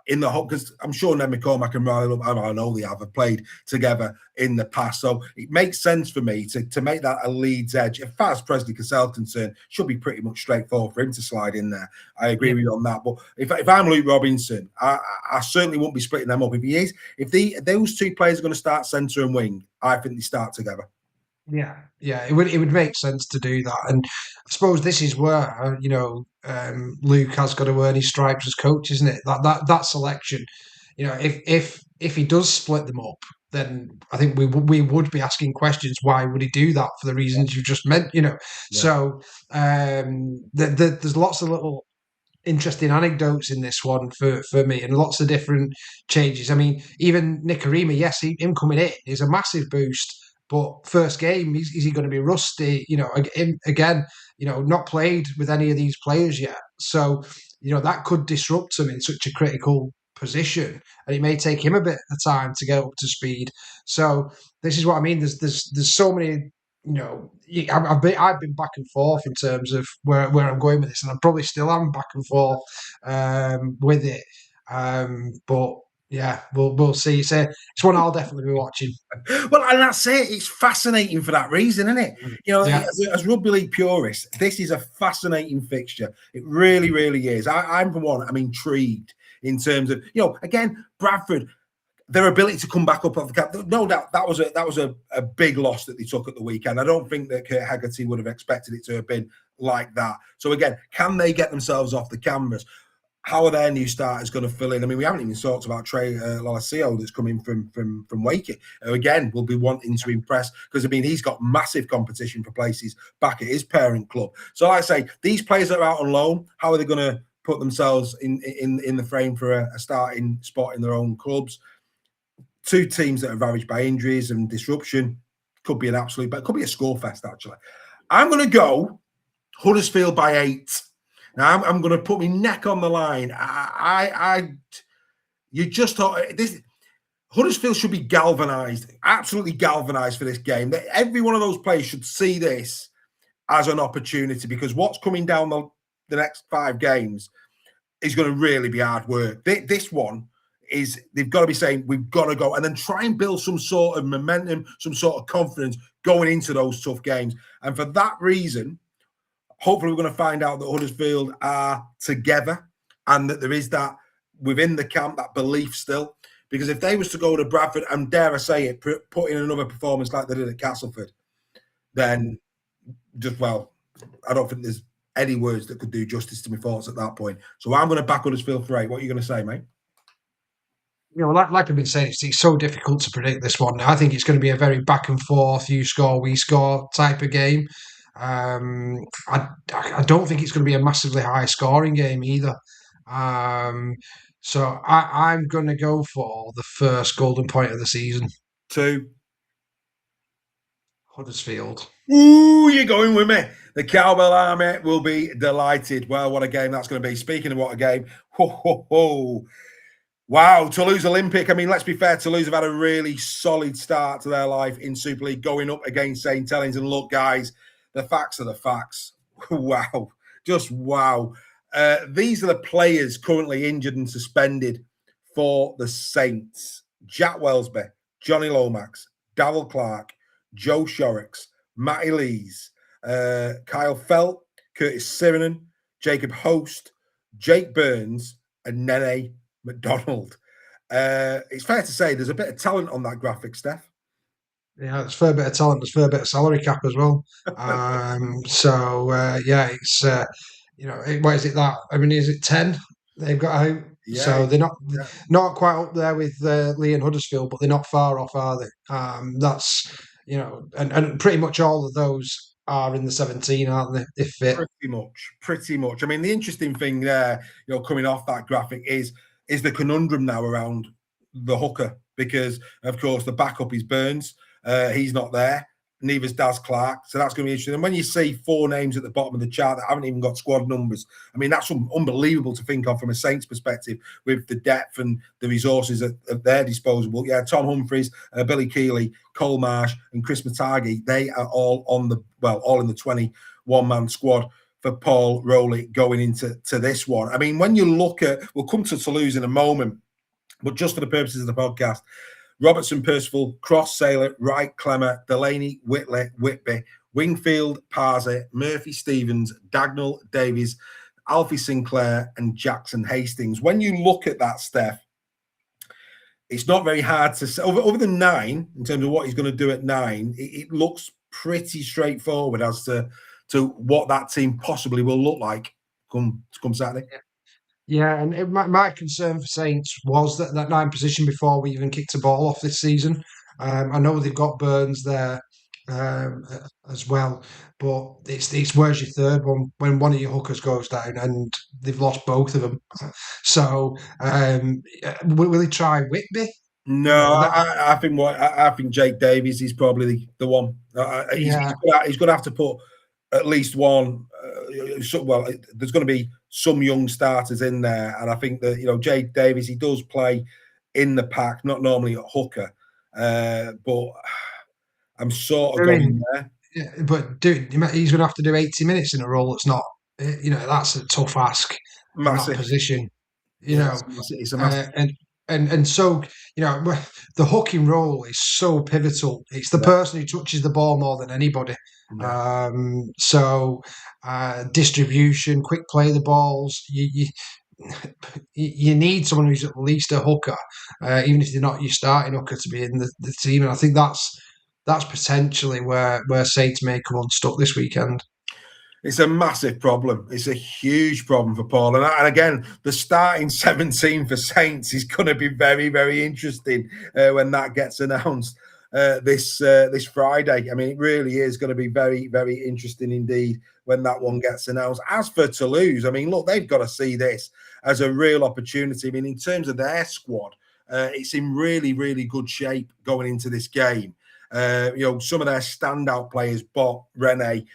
A: in the hub, because I'm sure Ned McCormack and Riley, I know they have played together in the past. So it makes sense for me to make that a Leeds edge. As far as Presley Cassell's concerned, should be pretty much straightforward for him to slide in there. I agree with you on that. But if I'm Luke Robinson, I certainly won't be splitting them up. If those 2 players are going to start centre and wing, I think they start together.
B: Yeah, it would make sense to do that, and I suppose this is where Luke has got to earn his stripes as coach, isn't it? That selection, you know, if he does split them up, then I think we would be asking questions. Why would he do that for the reasons you just meant? You know, so there's lots of little interesting anecdotes in this one for me, and lots of different changes. I mean, even Nicarima, yes, him coming in is a massive boost. But first game, is he going to be rusty? You know, again, you know, not played with any of these players yet. So, you know, that could disrupt him in such a critical position, and it may take him a bit of time to get up to speed. So this is what I mean. There's so many. You know, I've been back and forth in terms of where I'm going with this, and I probably still am back and forth with it. But yeah, we'll see. It's one I'll definitely be watching.
A: Well, and that's it. It's fascinating for that reason, isn't it? You know, as rugby league purists, this is a fascinating fixture. It really, really is. I'm for one, I'm intrigued in terms of, you know, again, Bradford, their ability to come back up off the cap. No doubt that was a big loss that they took at the weekend. I don't think that Kurt Haggerty would have expected it to have been like that. So again, can they get themselves off the canvas? How are their new starters going to fill in? I mean, we haven't even talked about Trey Lalacio that's coming from Wakefield. Again, we'll be wanting to impress because, I mean, he's got massive competition for places back at his parent club. So like I say, these players that are out on loan, how are they going to put themselves in the frame for a starting spot in their own clubs? Two teams that are ravaged by injuries and disruption. Could be an absolute, but could be a score fest, actually. I'm going to go Huddersfield by 8. Now I'm going to put my neck on the line. You just thought this Huddersfield should be galvanised, absolutely galvanised for this game. Every one of those players should see this as an opportunity because what's coming down the next 5 games is going to really be hard work. This one is they've got to be saying we've got to go and then try and build some sort of momentum, some sort of confidence going into those tough games. And for that reason, hopefully, we're going to find out that Huddersfield are together and that there is that within the camp, that belief still. Because if they was to go to Bradford and, dare I say it, put in another performance like they did at Castleford, then I don't think there's any words that could do justice to my thoughts at that point. So I'm going to back Huddersfield for 8. What are you going to say, mate?
B: Like I've been saying, it's so difficult to predict this one. I think it's going to be a very back and forth, you score, we score type of game. I don't think it's going to be a massively high scoring game either. So I'm going to go for the first golden point of the season.
A: 2.
B: Huddersfield.
A: Ooh, you're going with me. The Cowbell Army will be delighted. Well, what a game that's going to be. Speaking of what a game, wow, Toulouse Olympic. I mean, let's be fair, Toulouse have had a really solid start to their life in Super League, going up against St Helens. And look, guys, the facts are the facts. Wow, just wow. These are the players currently injured and suspended for the Saints. Jack Wellsby, Johnny Lomax, Daryl Clark, Joe Shorrocks, Matty Lees, Kyle Felt, Curtis Sirenen, Jacob Host, Jake Burns, and Nene McDonald. It's fair to say there's a bit of talent on that graphic, Steph.
B: Yeah, there's a fair bit of talent. There's a fair bit of salary cap as well. It's what is it that? I mean, is it 10 they've got out? Yeah, so they're not quite up there with Lee and Huddersfield, but they're not far off, are they? That's and pretty much all of those are in the 17, aren't they? If fit.
A: Pretty much. I mean, the interesting thing there, coming off that graphic is the conundrum now around the hooker because, of course, the backup is Burns. He's not there. Neither's Daz Clark. So that's going to be interesting. And when you see 4 names at the bottom of the chart that haven't even got squad numbers, I mean, that's unbelievable to think of from a Saints perspective with the depth and the resources at their disposal. Yeah, Tom Humphries, Billy Keeley, Cole Marsh, and Chris Matagi, they are all all in the 21-man squad for Paul Rowley going into this one. I mean, when you look at, we'll come to Toulouse in a moment, but just for the purposes of the podcast, Robertson, Percival, Cross, Saylor, Wright, Clemmer, Delaney, Whitley, Whitby, Wingfield, Parsley, Murphy, Stevens, Dagnall, Davies, Alfie Sinclair, and Jackson Hastings. When you look at that, Steph, it's not very hard to say. Over the 9, in terms of what he's going to do at 9, it looks pretty straightforward as to what that team possibly will look like come Saturday.
B: Yeah, and my concern for Saints was that 9 position before we even kicked a ball off this season. I know they've got Burns there as well, but it's where's your third one when one of your hookers goes down, and they've lost both of them. So will he try Whitby?
A: No, I think Jake Davies is probably the one. He's going to have to put at least one. There's going to be some young starters in there, and I think that Jake Davies, he does play in the pack, not normally a hooker, but I'm sort of going there.
B: Yeah, but dude, he's going to have to do 80 minutes in a role. It's not, that's a tough ask.
A: Massive
B: in that position,
A: it's a massive.
B: And so, the hooking role is so pivotal. It's the person who touches the ball more than anybody. Yeah. Distribution, quick play the balls. you need someone who's at least a hooker, even if they're not your starting hooker, to be in the team. And I think that's potentially where Saints may come unstuck this weekend.
A: It's a massive problem. It's a huge problem for Paul. And again, the starting 17 for Saints is going to be very, very interesting when that gets announced this Friday. I mean, it really is going to be very, very interesting indeed when that one gets announced. As for Toulouse, I mean, look, they've got to see this as a real opportunity. I mean, in terms of their squad, it's in really, really good shape going into this game. Some of their standout players, Bot, Rene,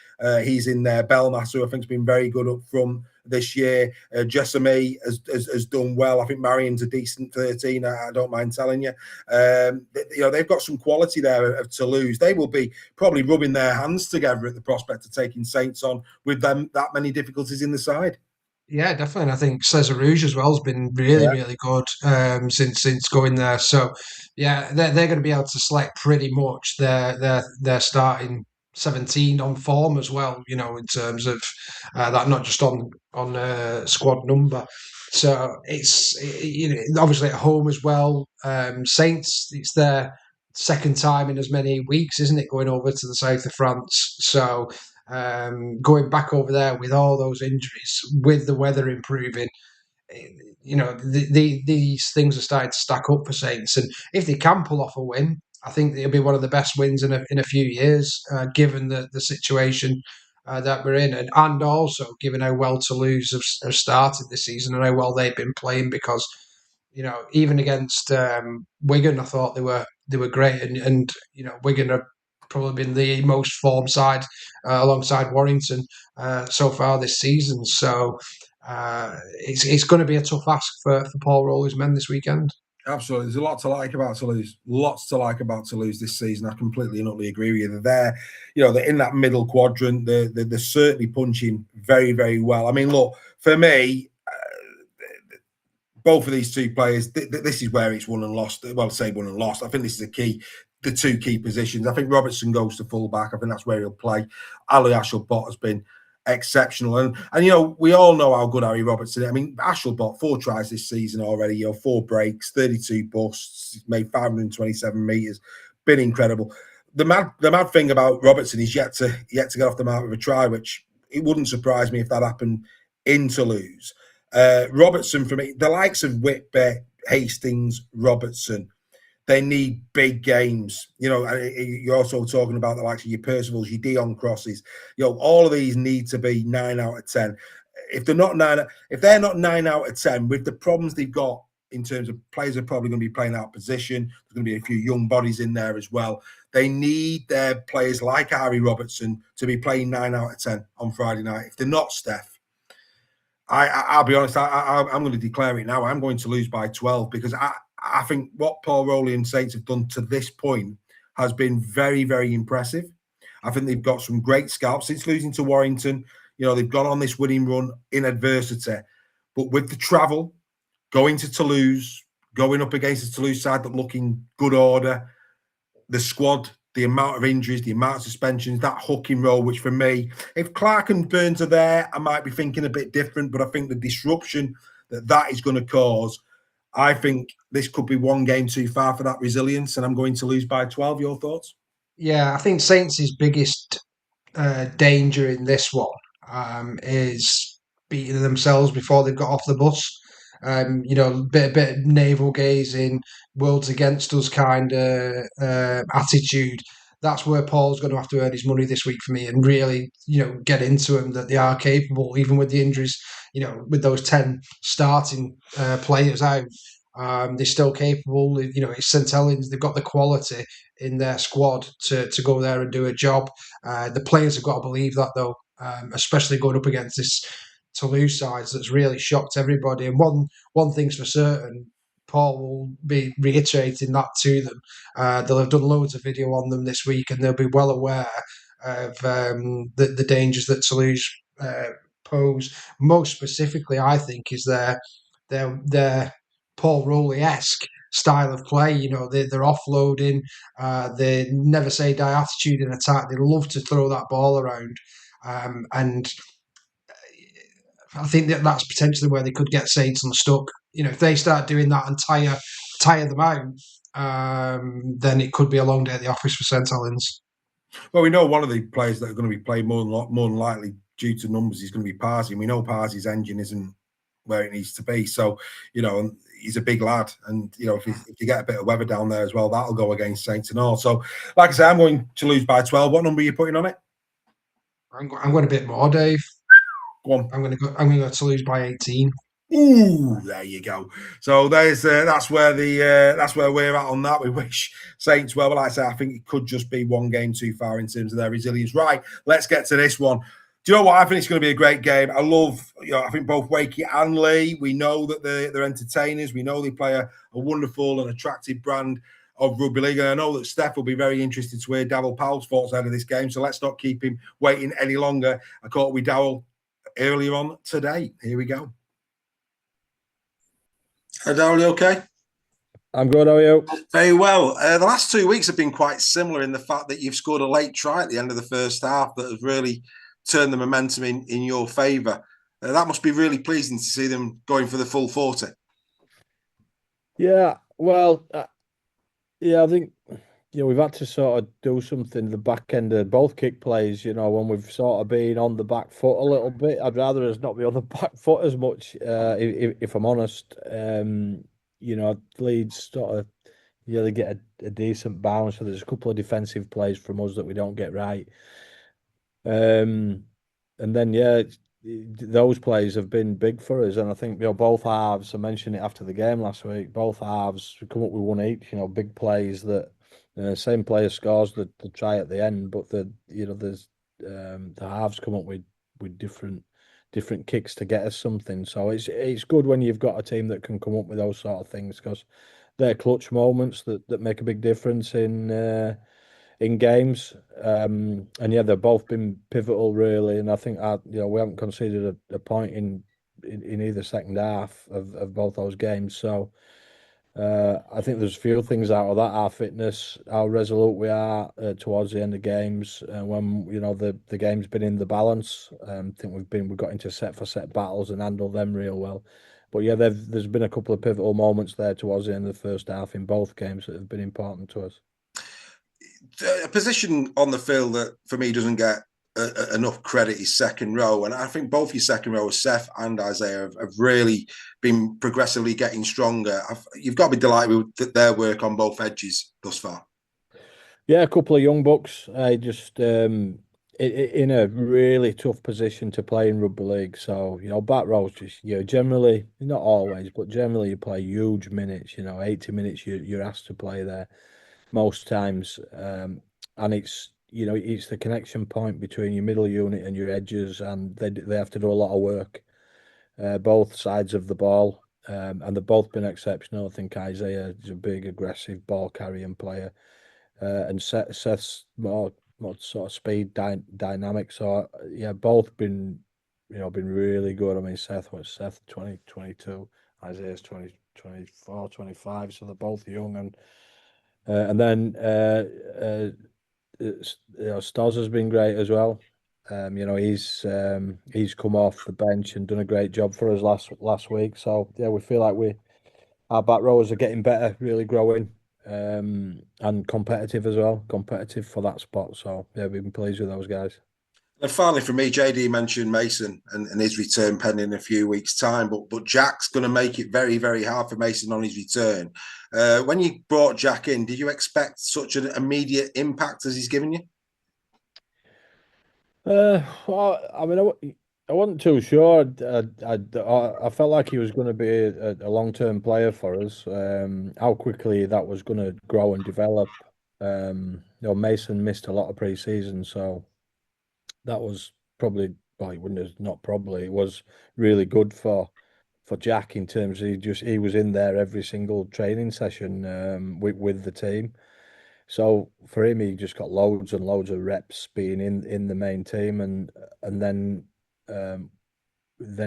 A: he's in there. Belmas, who I think has been very good up front this year. Jessamy has done well. I think Marion's a decent 13. I don't mind telling you. They've got some quality there of Toulouse. They will be probably rubbing their hands together at the prospect of taking Saints on with them that many difficulties in the side.
B: Yeah, definitely. And I think Cesar Rouge as well has been really, really good since going there. So, yeah, they're going to be able to select pretty much their starting 17 on form as well. In terms of that, not just on squad number. So it's obviously at home as well. Saints, it's their second time in as many weeks, isn't it? Going over to the south of France. So. Going back over there with all those injuries, with the weather improving, these things are starting to stack up for Saints. And if they can pull off a win, I think it'll be one of the best wins in a few years, given the situation that we're in, and also given how well Toulouse have started this season and how well they've been playing. Because even against Wigan, I thought they were great, and Wigan have probably been the most form side alongside Warrington so far this season. So it's going to be a tough ask for Paul Rowley's men this weekend.
A: Absolutely. There's a lot to like about Toulouse. Lots to like about Toulouse this season. I completely and utterly agree with you. They're in that middle quadrant. They're certainly punching very, very well. I mean, look, for me, both of these two players, this is where it's won and lost. Well, say won and lost. I think this is the two key positions. I think Robertson goes to fullback. I think that's where he'll play. Ali Ashelbot has been exceptional. And we all know how good Harry Robertson is. I mean, Ashelbot, 4 tries this season already, 4 breaks, 32 busts, made 527 metres, been incredible. The mad thing about Robertson is yet to get off the mark with a try, which it wouldn't surprise me if that happened in Toulouse. Robertson, for me, the likes of Whitby, Hastings, Robertson, they need big games. You're also talking about the likes of your Percivals, your Dion Crosses. All of these need to be 9 out of 10. If they're not 9 out of 10, with the problems they've got in terms of players are probably going to be playing out of position, there's going to be a few young bodies in there as well. They need their players like Harry Robertson to be playing 9 out of 10 on Friday night. If they're not, Steph, I'll be honest, I'm going to declare it now. I'm going to lose by 12 because I think what Paul Rowley and Saints have done to this point has been very, very impressive. I think they've got some great scalps since losing to Warrington. They've gone on this winning run in adversity. But with the travel, going to Toulouse, going up against the Toulouse side that look in good order, the squad, the amount of injuries, the amount of suspensions, that hooking role, which for me, if Clark and Burns are there, I might be thinking a bit different, but I think the disruption that is going to cause, I think this could be one game too far for that resilience, and I'm going to lose by 12. Your thoughts?
B: Yeah, I think Saints' biggest danger in this one is beating themselves before they've got off the bus. Bit of navel gazing, world's against us kind of attitude. That's where Paul's going to have to earn his money this week for me and really, get into them that they are capable, even with the injuries, with those 10 starting players out. They're still capable. It's St Helens. They've got the quality in their squad to go there and do a job. The players have got to believe that, though, especially going up against this Toulouse sides that's really shocked everybody. And one thing's for certain, Paul will be reiterating that to them. They'll have done loads of video on them this week, and they'll be well aware of the dangers that Toulouse pose. Most specifically, I think, is their Paul Rowley-esque style of play. They're offloading. They never say die attitude in attack. They love to throw that ball around, and I think that's potentially where they could get Saints unstuck. If they start doing that and tire them out, then it could be a long day at the office for St Helens.
A: Well, we know one of the players that are going to be played more than likely due to numbers is going to be Parsi. And we know Parsi's engine isn't where it needs to be. So, he's a big lad. And, if you get a bit of weather down there as well, that'll go against Saints and all. So, like I say, I'm going to lose by 12. What number are you putting on it?
B: I'm going a bit more, Dave.
A: Go on.
B: I'm going to go to lose by 18.
A: Ooh, there you go. So that's where we're at on that. We wish Saints well, but like I say, I think it could just be one game too far in terms of their resilience. Right, let's get to this one. Do you know what? I think it's going to be a great game. I love, I think both Wakey and Lee, we know that they're entertainers. We know they play a wonderful and attractive brand of rugby league. And I know that Steph will be very interested to hear Daryl Powell's thoughts out of this game. So let's not keep him waiting any longer. I caught with Daryl earlier on today. Here we go.
C: Hi, Daryl, you okay?
E: I'm good, how are you?
C: Very well. The last 2 weeks have been quite similar in the fact that you've scored a late try at the end of the first half that has really turned the momentum in your favour. That must be really pleasing to see them going for the full 40.
E: Yeah, well, I think we've had to sort of do something the back end of both kick plays, when we've sort of been on the back foot a little bit. I'd rather us not be on the back foot as much, if I'm honest. Leeds sort of, they get a decent bounce, so there's a couple of defensive plays from us that we don't get right. And then, those plays have been big for us, and I think both halves. I mentioned it after the game last week. Both halves come up with one each. Big plays that same player scores the try at the end, but there's the halves come up with different kicks to get us something. So it's good when you've got a team that can come up with those sort of things, because they're clutch moments that make a big difference in games. They've both been pivotal, really. And I think we haven't conceded a point in either second half of both those games. So I think there's a few things out of that: our fitness, how resolute we are towards the end of games, when the game's been in the balance. I think we've got into set for set battles and handled them real well. But there's been a couple of pivotal moments there towards the end of the first half in both games that have been important to us.
C: A position on the field that for me doesn't get enough credit is second row, and I think both your second rowers, Seth and Isaiah, have really been progressively getting stronger. You've got to be delighted with their work on both edges thus far.
E: Yeah, a couple of young bucks. Just in a really tough position to play in rugby league. So back rows just generally, not always, but generally you play huge minutes. 80 minutes you're asked to play there most times, and it's it's the connection point between your middle unit and your edges, and they have to do a lot of work, both sides of the ball, and they've both been exceptional. I think Isaiah is a big, aggressive ball carrying player, and Seth's more sort of speed dynamic. So both been been really good. I mean, Seth 2022, Isaiah's 24, 25, so they're both young, and then Stoz has been great as well. He's come off the bench and done a great job for us last week. So we feel like our back rowers are getting better, really growing, and competitive as well, competitive for that spot. So we've been pleased with those guys.
C: And finally, for me, JD mentioned Mason and his return pending in a few weeks' time, but Jack's going to make it very, very hard for Mason on his return. When you brought Jack in, did you expect such an immediate impact as he's given you?
E: Well, I mean, I wasn't too sure. I felt like he was going to be a long-term player for us. How quickly that was going to grow and develop. Mason missed a lot of pre-season, so that was probably, well, it was really good for Jack in terms of he was in there every single training session with the team. So for him, he just got loads and loads of reps being in the main team, and then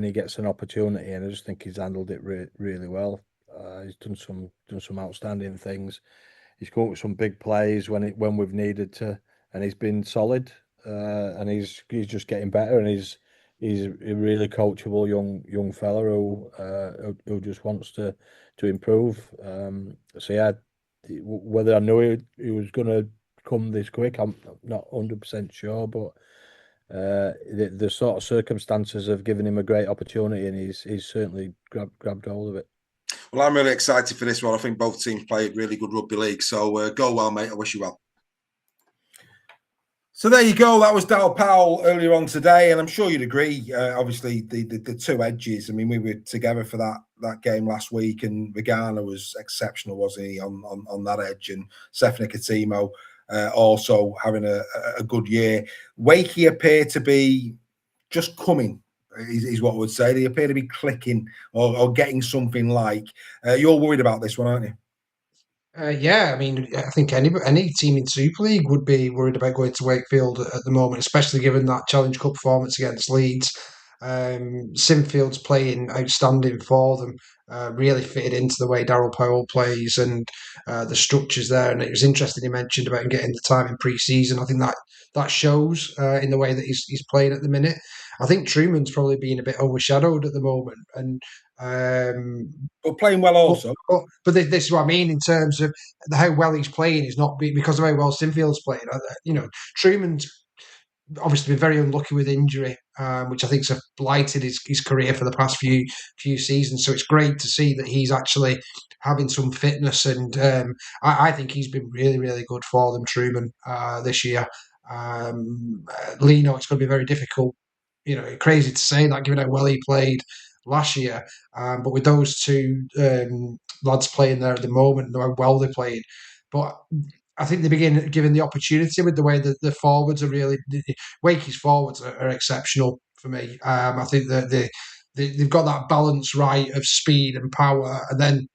E: he gets an opportunity, and I just think he's handled it really well. He's done some outstanding things. He's come up with some big plays when we've needed to, and he's been solid. And he's just getting better, and he's a really coachable young fella who just wants to improve. So yeah, whether I knew he was going to come this quick, I'm not 100% sure, but the sort of circumstances have given him a great opportunity, and he's certainly grabbed hold of it.
C: Well, I'm really excited for this one. I think both teams played really good rugby league. So go well, mate. I wish you well.
A: So there you go. That was Daryl Powell earlier on today, and I'm sure you'd agree. Obviously, the two edges. I mean, we were together for that game last week, and Regana was exceptional, wasn't he, on that edge? And Seth Nicotimo also having a good year. Wakey appear to be just coming. Is what I would say. They appear to be clicking or getting something like. You're worried about this one, aren't you?
B: Yeah, I mean, I think any team in Super League would be worried about going to Wakefield at the moment, especially given that Challenge Cup performance against Leeds. Sinfield's playing outstanding for them, really fitted into the way Daryl Powell plays and the structures there. And it was interesting he mentioned about getting the time in pre-season. I think that shows in the way that he's playing at the minute. I think Truman's probably being a bit overshadowed at the moment, and
A: but playing well also.
B: But this is what I mean in terms of how well he's playing is not because of how well Sinfield's playing. Truman's obviously been very unlucky with injury, which I think has blighted his career for the past few seasons. So it's great to see that he's actually having some fitness, and I think he's been really, really good for them, Truman, this year. Lino, it's going to be very difficult. Crazy to say that given how well he played last year, but with those two lads playing there at the moment, how well they played. But I think they begin given the opportunity with the way that the forwards are really. Wakey's forwards are exceptional for me. I think that they've got that balance right of speed and power, and then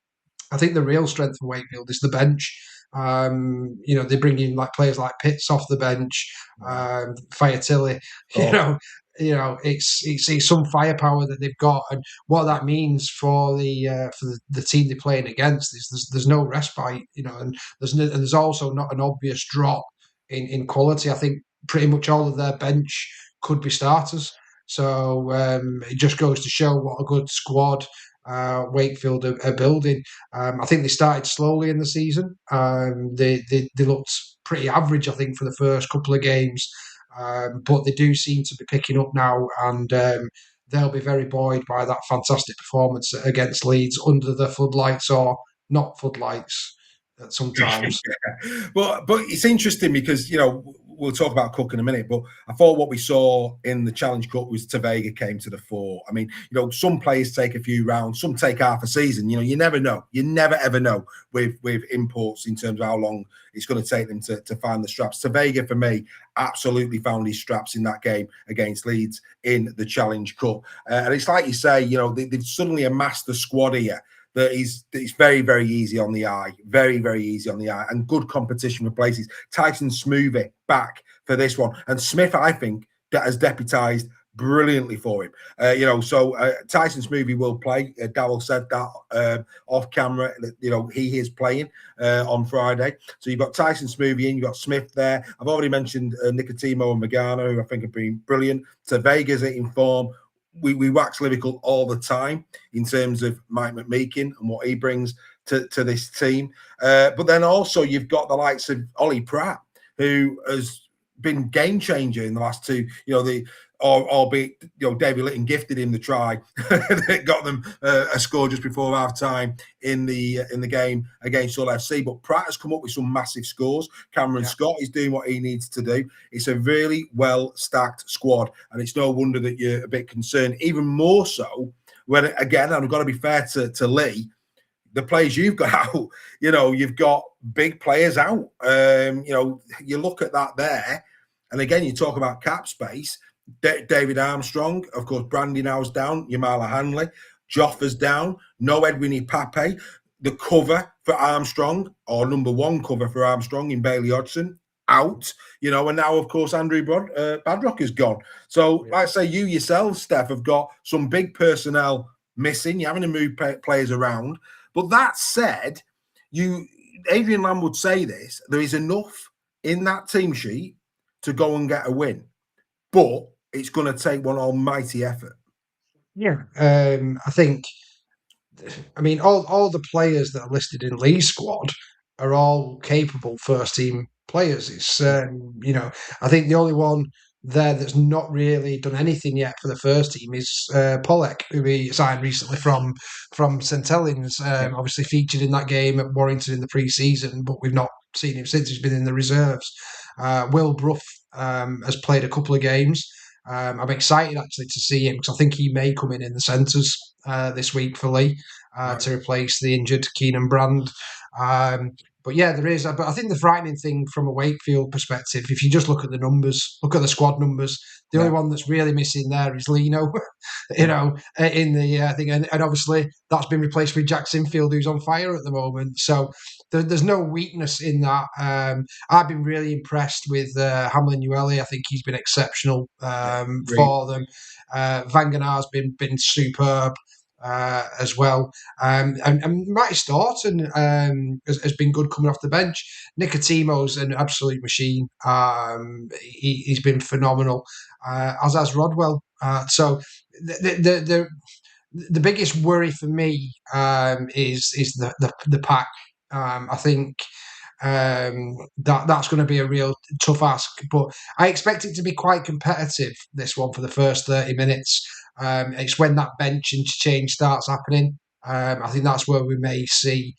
B: I think the real strength for Wakefield is the bench. They bring in players like Pitts off the bench, Fiatilli. It's some firepower that they've got, and what that means for the team they're playing against is there's no respite, and there's also not an obvious drop in quality. I think pretty much all of their bench could be starters. So it just goes to show what a good squad Wakefield are building. I think they started slowly in the season. They looked pretty average, I think, for the first couple of games. But they do seem to be picking up now, and they'll be very buoyed by that fantastic performance against Leeds under the floodlights, or not floodlights sometimes.
A: Yeah. But it's interesting because we'll talk about Cook in a minute, but I thought what we saw in the Challenge Cup was Tavega came to the fore. I mean, some players take a few rounds, some take half a season. You never know. You never ever know with imports in terms of how long it's going to take them to find the straps. Tavega, for me, absolutely found his straps in that game against Leeds in the Challenge Cup. And it's like you say, they've suddenly amassed the squad here that it's very, very easy on the eye, very, very easy on the eye, and good competition for places. Tyson Smoothy back for this one, and Smith, I think, that has deputised brilliantly for him. So Tyson Smoothy will play. Daryl said that off camera that he is playing on Friday. So you've got Tyson Smoothy in, you've got Smith there. I've already mentioned Nicotimo and Magana, who I think have been brilliant. So Vega's in form. We wax lyrical all the time in terms of Mike McMeekin and what he brings to this team. But then also you've got the likes of Ollie Pratt, who has been game changer in the last two, albeit David Litton gifted him the try that got them a score just before half time in the game against Hull FC. But Pratt has come up with some massive scores. Cameron Scott is doing what he needs to do. It's a really well stacked squad, and it's no wonder that you're a bit concerned. Even more so when, again, and I've got to be fair to Lee, the players you've got out, you've got big players out. You look at that there, and again, you talk about cap space. David Armstrong, of course, Brandy now's down, Yamala Hanley, Joffa's down, no Edwin Ipape. The cover for Armstrong, or number one cover for Armstrong in Bailey Hodgson, out, and now, of course, Andrew Badrock is gone. So, like I say, you yourself, Steph, have got some big personnel missing. You're having to move players around. But that said, Adrian Lamb would say this, there is enough in that team sheet to go and get a win. But it's going to take one almighty effort.
B: Yeah, I think. I mean, all the players that are listed in Lee's squad are all capable first team players. It's I think the only one there that's not really done anything yet for the first team is Pollack, who we signed recently from St Helens. Obviously featured in that game at Warrington in the pre-season, but we've not seen him since. He's been in the reserves. Will Brough has played a couple of games. I'm excited actually to see him because I think he may come in the centres this week for Lee to replace the injured Keenan Brand. But yeah, there is. But I think the frightening thing from a Wakefield perspective, if you just look at the numbers, look at the squad numbers, the only one that's really missing there is Lino, in the thing. And obviously that's been replaced with Jack Sinfield, who's on fire at the moment. So there's no weakness in that. I've been really impressed with Hamlin Ueli. I think he's been exceptional for them. Vanganar's been superb. As well, and Matty Staunton has been good coming off the bench. Nicotimo's an absolute machine. He's been phenomenal, as has Rodwell. So the biggest worry for me is the pack. I think that's going to be a real tough ask, but I expect it to be quite competitive, this one, for the first 30 minutes. It's when that bench interchange starts happening. I think that's where we may see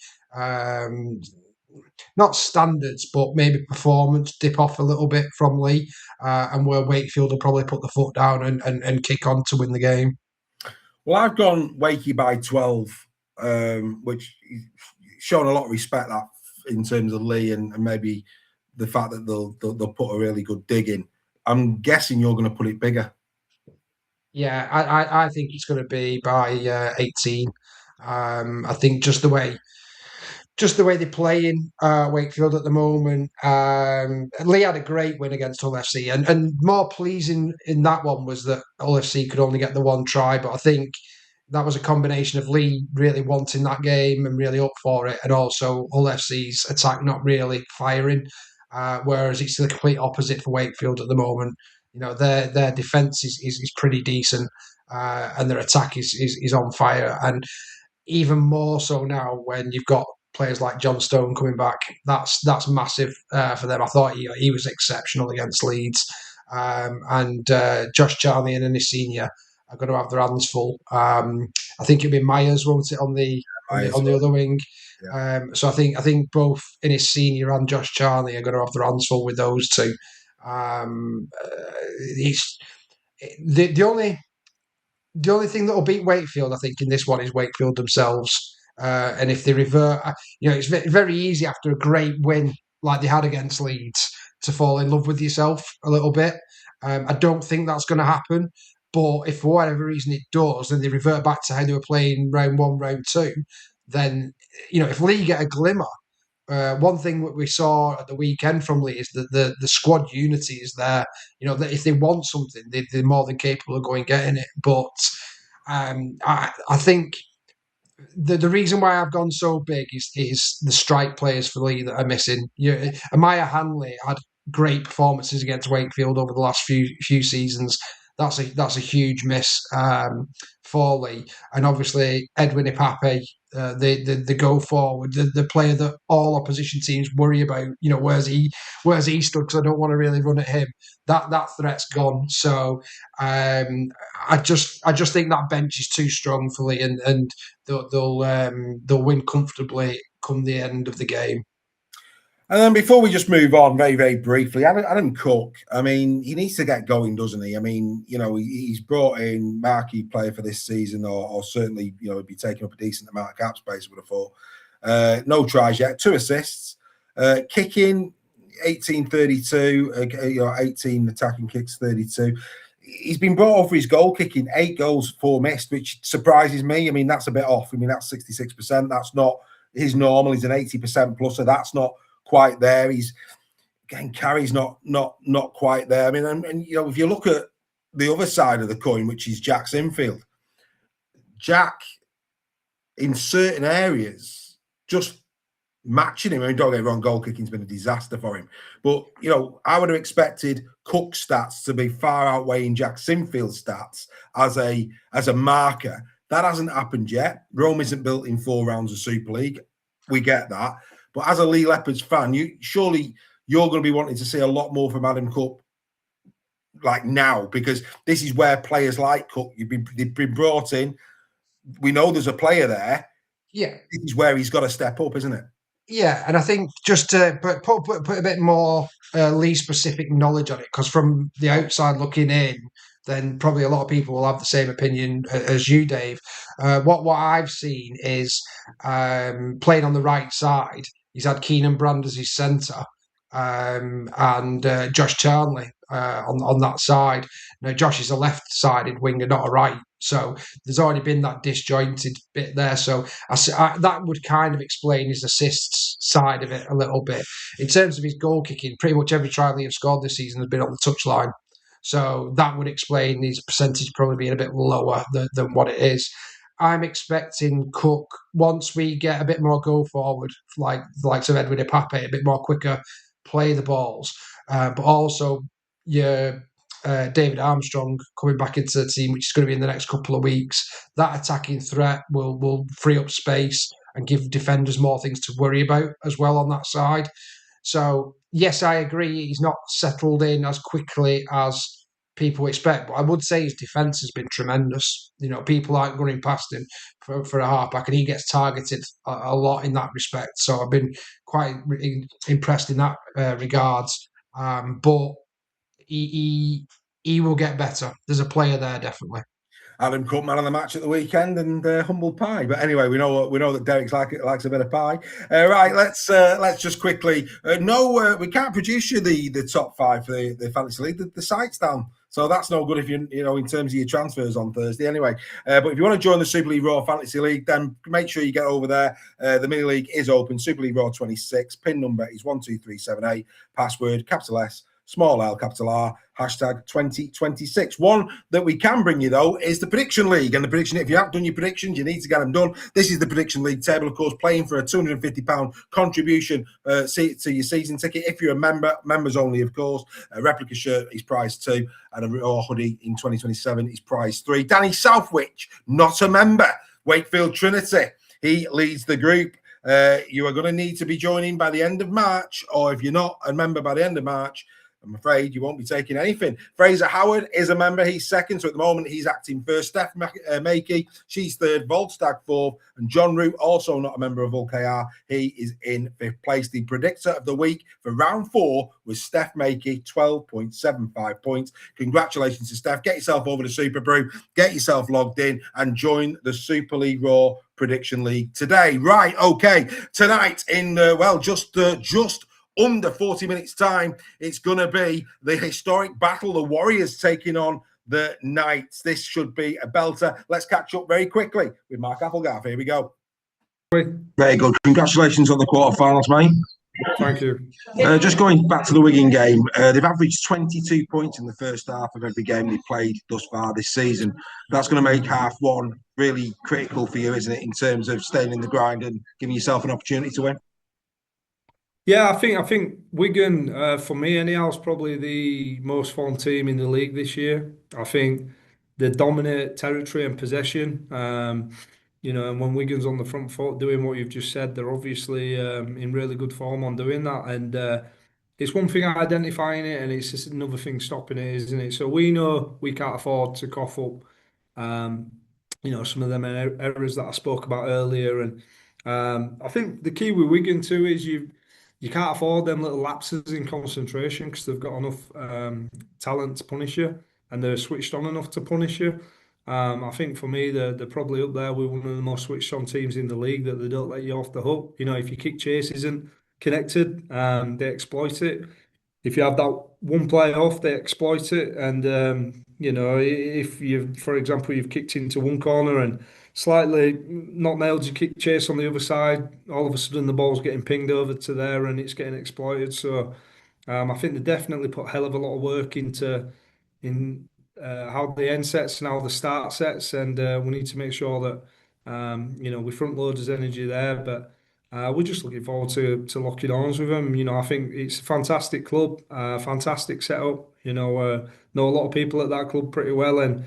B: not standards, but maybe performance dip off a little bit from Lee, and where Wakefield will probably put the foot down and kick on to win the game.
A: Well, I've gone Wakey by 12, which shown a lot of respect that in terms of Lee and maybe the fact that they'll put a really good dig in. I'm guessing you're going to put it bigger.
B: Yeah, I think it's going to be by 18. I think just the way they're playing Wakefield at the moment. Lee had a great win against Hull FC, and more pleasing in that one was that Hull FC could only get the one try, but I think that was a combination of Lee really wanting that game and really up for it, and also Hull FC's attack not really firing, whereas it's the complete opposite for Wakefield at the moment. Their defence is pretty decent, and their attack is on fire, and even more so now when you've got players like John Stone coming back. That's massive for them. I thought he was exceptional against Leeds, and Josh Charney and his senior are going to have their hands full. I think it'll be Myers, won't it, on the other wing. Yeah. So I think both Innis Senior and Josh Charney are going to have their hands full with those two. The only thing that will beat Wakefield, I think, in this one is Wakefield themselves. And if they revert, it's very easy after a great win like they had against Leeds to fall in love with yourself a little bit. I don't think that's going to happen. But if for whatever reason it does, and they revert back to how they were playing round 1, round 2, then, if Lee get a glimmer, one thing that we saw at the weekend from Lee is that the squad unity is there. That if they want something, they're more than capable of going and getting it. But I think the reason why I've gone so big is the strike players for Lee that are missing. Amaya Hanley had great performances against Wakefield over the last few seasons. That's a huge miss for Lee, and obviously Edwin Ipape, the go forward, the player that all opposition teams worry about. Where's he stood? Because I don't want to really run at him. That threat's gone. So I just think that bench is too strong for Lee, and they'll win comfortably come the end of the game.
A: And then before we just move on, very, very briefly, Adam Cook, I mean, he needs to get going, doesn't he? I mean, he's brought in marquee player for this season, or certainly, he'd be taking up a decent amount of cap space, I would have thought. No tries yet, 2 assists. Kicking, 18-32, 18 attacking kicks, 32. He's been brought off for his goal kicking, 8 goals, 4 missed, which surprises me. I mean, that's a bit off. I mean, that's 66%. That's not his normal. He's an 80% plus, so that's not quite there. He's getting carries not quite there. I mean, and if you look at the other side of the coin, which is Jack Sinfield, Jack in certain areas just matching him. I mean, don't get me wrong, goal kicking's been a disaster for him, but I would have expected Cook stats to be far outweighing Jack Sinfield's stats as a marker. That hasn't happened yet. Rome isn't built in 4 rounds of Super League. We get that. But as a Lee Leopards fan, you're going to be wanting to see a lot more from Adam Cook like now, because this is where players like Cook, they've been brought in. We know there's a player there.
B: Yeah.
A: This is where he's got to step up, isn't it?
B: Yeah, and I think just to put a bit more Lee specific knowledge on it, because from the outside looking in, then probably a lot of people will have the same opinion as you, Dave. What I've seen is playing on the right side. He's had Keenan Brand as his centre, and Josh Charnley on that side. Now Josh is a left-sided winger, not a right. So there's already been that disjointed bit there. So that would kind of explain his assists side of it a little bit. In terms of his goal kicking, pretty much every try he has scored this season has been on the touchline. So that would explain his percentage probably being a bit lower than what it is. I'm expecting Cook, once we get a bit more go forward, like the likes of Edwin Ipape, a bit more quicker, play the balls. But also David Armstrong coming back into the team, which is going to be in the next couple of weeks. That attacking threat will free up space and give defenders more things to worry about as well on that side. So, yes, I agree, he's not settled in as quickly as people expect, but I would say his defence has been tremendous. People aren't running past him for a halfback, and he gets targeted a lot in that respect. So I've been quite impressed in that regards. But he will get better. There's a player there, definitely.
A: Adam Cook, man of the match at the weekend, and humble pie. But anyway, we know that Derek's likes a bit of pie. Right, let's just quickly. We can't produce you the top 5 for the fantasy league. The site's down, so that's no good if you in terms of your transfers on Thursday. Anyway, but if you want to join the Super League Raw Fantasy League, then make sure you get over there. The mini league is open. Super League Raw 26. Pin number is 12378. Password capital S, small L, capital R, hashtag 2026. One that we can bring you, though, is the Prediction League. And the prediction, if you haven't done your predictions, you need to get them done. This is the Prediction League table, of course, playing for a £250 contribution to your season ticket. If you're a member, members only, of course. A replica shirt is prize 2, and a Raw hoodie in 2027 is prize 3. Danny Southwich, not a member. Wakefield Trinity, he leads the group. You are going to need to be joining by the end of March, or if you're not a member by the end of March, I'm afraid you won't be taking anything. Fraser Howard is a member. He's second. So at the moment, he's acting first. Steph Makey, she's third. Volstagg fourth. And John Root, also not a member of ULKR. He is in 5th place. The predictor of the week for round 4 was Steph Makey, 12.75 points. Congratulations to Steph. Get yourself over to Super Brew. Get yourself logged in and join the Super League Raw Prediction League today. Right, okay. Tonight in, just under 40 minutes time, it's going to be the historic battle, the Warriors taking on the Knights. This should be a belter. Let's catch up very quickly with Mark Applegarth. Here we go.
C: Very good. Congratulations on the quarterfinals, mate.
F: Thank you.
C: Just going back to the Wigan game, they've averaged 22 points in the first half of every game they've played thus far this season. That's going to make half one really critical for you, isn't it, in terms of staying in the grind and giving yourself an opportunity to win?
F: Yeah, I think Wigan, for me anyhow, is probably the most fun team in the league this year. I think they dominate territory and possession. And when Wigan's on the front foot doing what you've just said, they're obviously in really good form on doing that. And it's one thing identifying it, and it's just another thing stopping it, isn't it? So we know we can't afford to cough up, some of them errors that I spoke about earlier. And I think the key with Wigan too is you can't afford them little lapses in concentration, because they've got enough talent to punish you, and they're switched on enough to punish you. I think for me, they're probably up there with one of the most switched on teams in the league, that they don't let you off the hook. If your kick chase isn't connected, they exploit it. If you have that one play off, they exploit it. And if for example, you've kicked into one corner and slightly not nailed your kick chase on the other side, all of a sudden the ball's getting pinged over to there and it's getting exploited. So I think they definitely put a hell of a lot of work into how the end sets and how the start sets, and we need to make sure that we front load his energy there. But we're just looking forward to locking arms with them. I think it's a fantastic club, fantastic setup. Know a lot of people at that club pretty well, and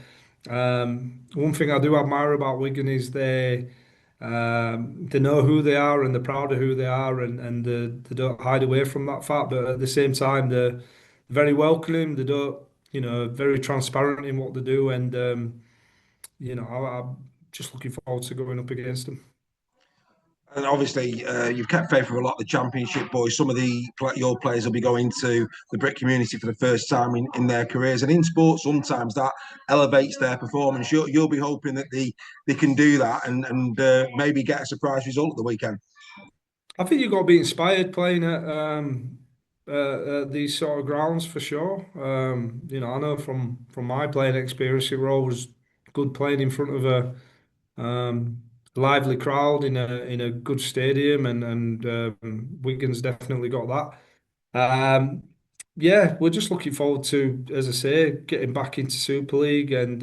F: one thing I do admire about Wigan is they know who they are and they're proud of who they are, and they don't hide away from that fact. But at the same time, they're very welcoming. They don't, very transparent in what they do, and I'm just looking forward to going up against them.
C: And obviously, you've kept faith with a lot of the Championship boys. Some of your players will be going to the Brit community for the first time in their careers. And in sport, sometimes that elevates their performance. You'll be hoping that they can do that and maybe get a surprise result at the weekend.
F: I think you've got to be inspired playing at these sort of grounds for sure. I know from my playing experience, it was always good playing in front of a lively crowd in a good stadium, and Wigan's definitely got that. We're just looking forward to, as I say, getting back into Super League and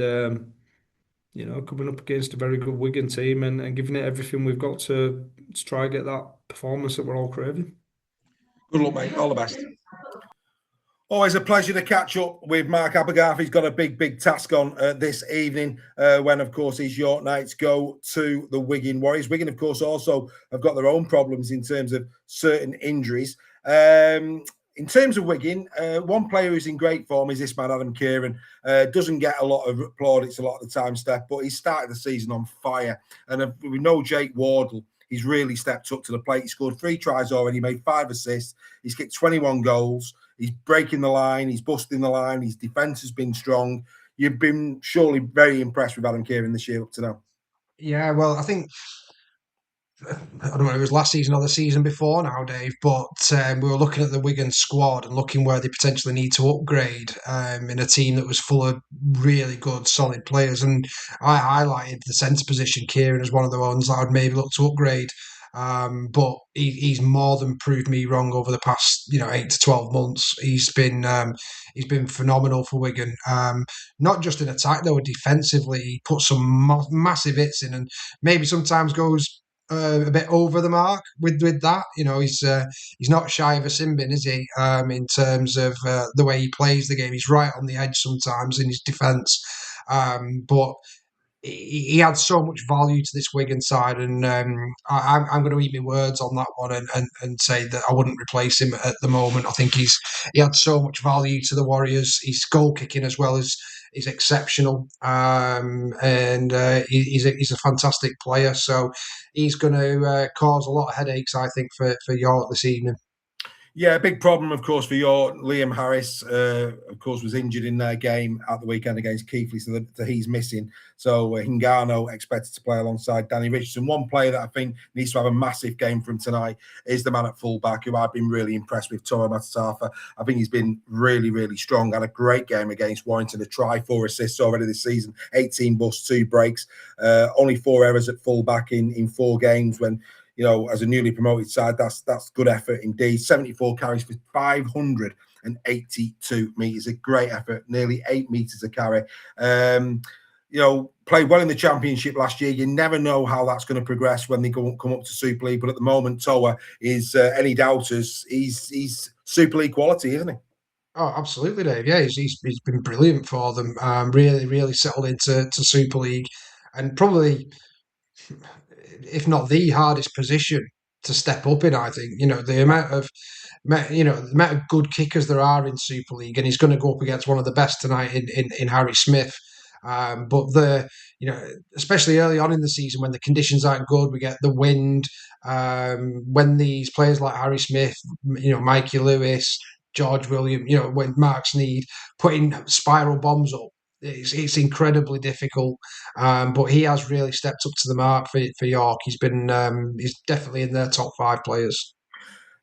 F: coming up against a very good Wigan team and giving it everything we've got to try and get that performance that we're all craving.
C: Good luck, mate. All the best.
A: Always a pleasure to catch up with Mark Applegarth. He's got a big task on this evening when, of course, his York Knights go to the Wigan Warriors. Wigan, of course, also have got their own problems in terms of certain injuries. In terms of Wigan, one player who's in great form is this man, Adam Kieran. Doesn't get a lot of plaudits a lot of the time, Steph, but he started the season on fire. And we know Jake Wardle. He's really stepped up to the plate. He scored 3 tries already, made 5 assists. He's kicked 21 goals. He's breaking the line. He's busting the line. His defence has been strong. You've been surely very impressed with Adam Kieran this year up to now.
B: Yeah, well, I think, I don't know if it was last season or the season before now, Dave, but we were looking at the Wigan squad and looking where they potentially need to upgrade in a team that was full of really good, solid players. And I highlighted the centre position, Kieran, as one of the ones that I'd maybe look to upgrade. But he's more than proved me wrong over the past 8 to 12 months. He's been phenomenal for Wigan. Not just in attack though, defensively he put some massive hits in, and maybe sometimes goes a bit over the mark with that. He's not shy of a sin bin, is he? In terms of the way he plays the game, he's right on the edge sometimes in his defence. But he had so much value to this Wigan side, and I'm going to eat my words on that one and say that I wouldn't replace him at the moment. I think he had so much value to the Warriors. His goal kicking as well is exceptional, and he's a fantastic player. So he's going to cause a lot of headaches, I think, for York this evening.
A: Yeah, a big problem, of course, for York. Liam Harris, of course, was injured in their game at the weekend against Keighley, so he's missing. So Hingano expected to play alongside Danny Richardson. One player that I think needs to have a massive game from tonight is the man at fullback, who I've been really impressed with, Toro Matatafa. I think he's been really, really strong. Had a great game against Warrington, a try, 4 assists already this season, 18 busts, 2 breaks, only 4 errors at fullback in 4 games when, as a newly promoted side, that's good effort indeed. 74 carries for 582 metres. A great effort, nearly 8 metres a carry. Played well in the Championship last year. You never know how that's going to progress when they come up to Super League. But at the moment, Toa is, any doubters, he's Super League quality, isn't he?
B: Oh, absolutely, Dave. Yeah, he's been brilliant for them. Really, really settled into Super League, and probably, if not the hardest position to step up in, I think. The amount of good kickers there are in Super League, and he's going to go up against one of the best tonight in Harry Smith. But especially early on in the season when the conditions aren't good, we get the wind. When these players like Harry Smith, Mikey Lewis, George William, when Mark Sneed putting spiral bombs up, it's incredibly difficult. But he has really stepped up to the mark for York. He's definitely in their top 5 players.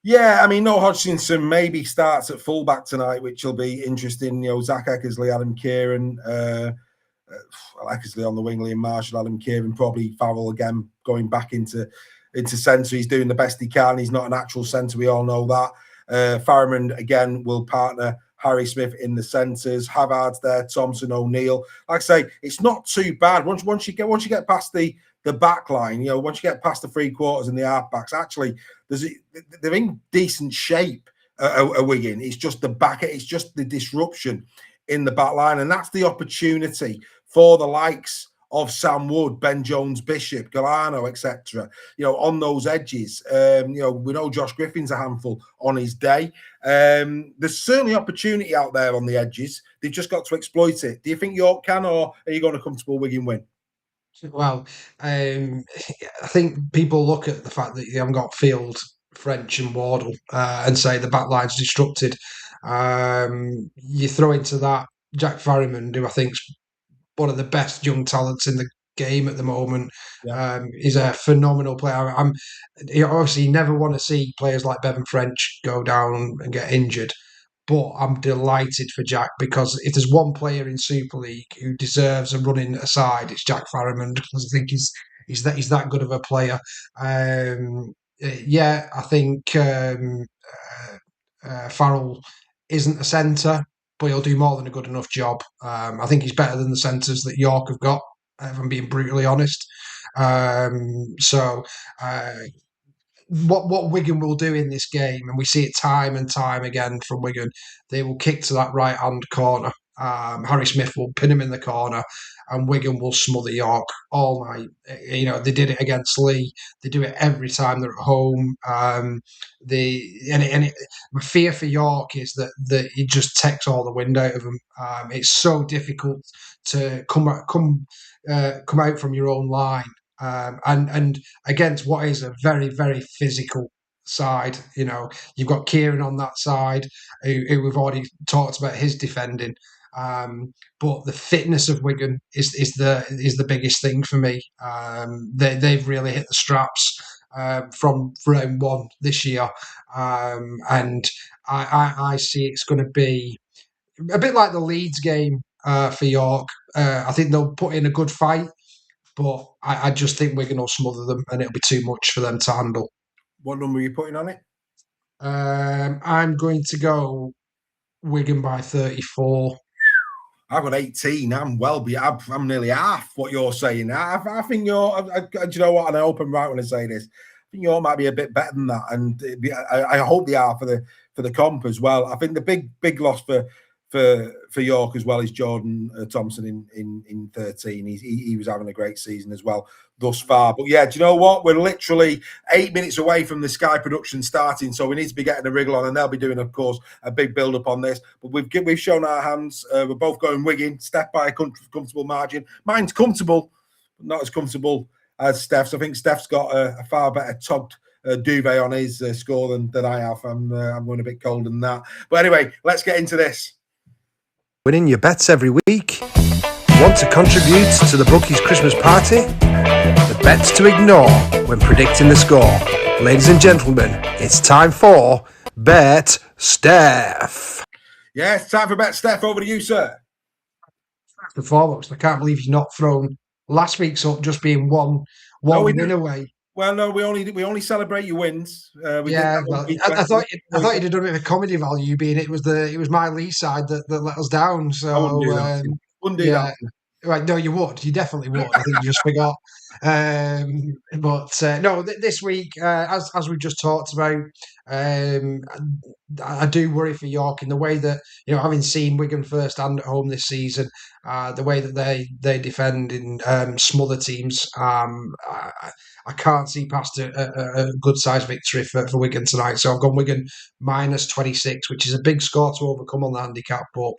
A: Yeah, I mean, Noah Hodgkinson maybe starts at fullback tonight, which will be interesting. Zach Eckersley, Adam Kieran, Eckersley on the wing, Liam Marshall, Adam Kieran, probably Farrell again going back into centre. He's doing the best he can. He's not an actual centre, we all know that. Farriman again will partner Harry Smith in the centres. Havard's there, Thompson, O'Neill. Like I say, it's not too bad once you get past the back line. Once you get past the 3 quarters and the half backs, actually they're in decent shape. a Wigan. It's just it's just the disruption in the back line, and that's the opportunity for the likes of Sam Wood, Ben Jones, Bishop, Galano, etc. On those edges. We know Josh Griffin's a handful on his day. There's certainly opportunity out there on the edges. They've just got to exploit it. Do you think York can, or are you going to comfortable Wigan win?
B: Well, I think people look at the fact that you haven't got Field, French, and Wardle and say the back line's disrupted. You throw into that Jack Farriman, who I think's one of the best young talents in the game at the moment.
A: Yeah.
B: He's a phenomenal player. You obviously never want to see players like Bevan French go down and get injured, but I'm delighted for Jack, because if there's one player in Super League who deserves a running aside, it's Jack Farriman, because I think he's that good of a player. I think Farrell isn't a centre, but he'll do more than a good enough job. I think he's better than the centres that York have got, if I'm being brutally honest. What Wigan will do in this game, and we see it time and time again from Wigan, they will kick to that right-hand corner. Harry Smith will pin him in the corner, and Wigan will smother York all night. They did it against Lee. They do it every time they're at home. My fear for York is that it just takes all the wind out of them. It's so difficult to come out from your own line. And against what is a very, very physical side. You've got Kieran on that side, who we've already talked about his defending. But the fitness of Wigan is the biggest thing for me. They've really hit the straps from round one this year, and I see it's going to be a bit like the Leeds game for York. I think they'll put in a good fight, but I just think Wigan will smother them, and it'll be too much for them to handle.
A: What number are you putting on it?
B: I'm going to go Wigan by 34.
A: I've got 18. I'm nearly half what you're saying. I think you're. Do you know what? And I hope I'm right when I say this. I think you might be a bit better than that, and I hope they are for the comp as well. I think the big loss for York as well is Jordan Thompson in 13. He was having a great season as well thus far. But yeah, do you know what? We're literally 8 minutes away from the Sky production starting, so we need to be getting a wriggle on, and they'll be doing, of course, a big build up on this. But we've shown our hands. We're both going Wigan, Steph by a comfortable margin. Mine's comfortable, but not as comfortable as Steph's. I think Steph's got a far better tugged duvet on his score than I have. I'm going a bit cold than that. But anyway, let's get into this.
G: Winning your bets every week? Want to contribute to the bookies' Christmas party? The bets to ignore when predicting the score. Ladies and gentlemen, it's time for Bet Steph.
A: Yeah, it's time for Bet Steph. Over to you, sir.
B: The foremost, I can't believe he's not thrown last week's up just being one win away.
A: Well, no, we only celebrate your wins.
B: I thought you'd have done it with comedy value, being it was my Lee side that let us down. So
A: wouldn't do that.
B: Right, no, you would. You definitely would. I think you just forgot. This week, as we just talked about, I do worry for York in the way that, having seen Wigan first and at home this season, the way that they defend and smother teams, I can't see past a good sized victory for Wigan tonight. So I've gone Wigan minus 26, which is a big score to overcome on the handicap, but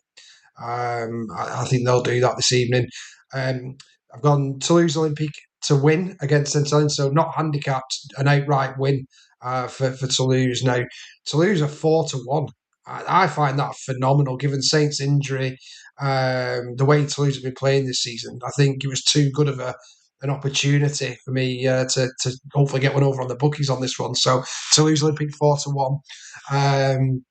B: I think they'll do that this evening. I've gone Toulouse Olympique to win against St Helens, so not handicapped, an outright win for Toulouse. Now, Toulouse are 4-1. I find that phenomenal, given Saints' injury, the way Toulouse have been playing this season. I think it was too good of an opportunity for me to hopefully get one over on the bookies on this one. So Toulouse Olympique 4-1.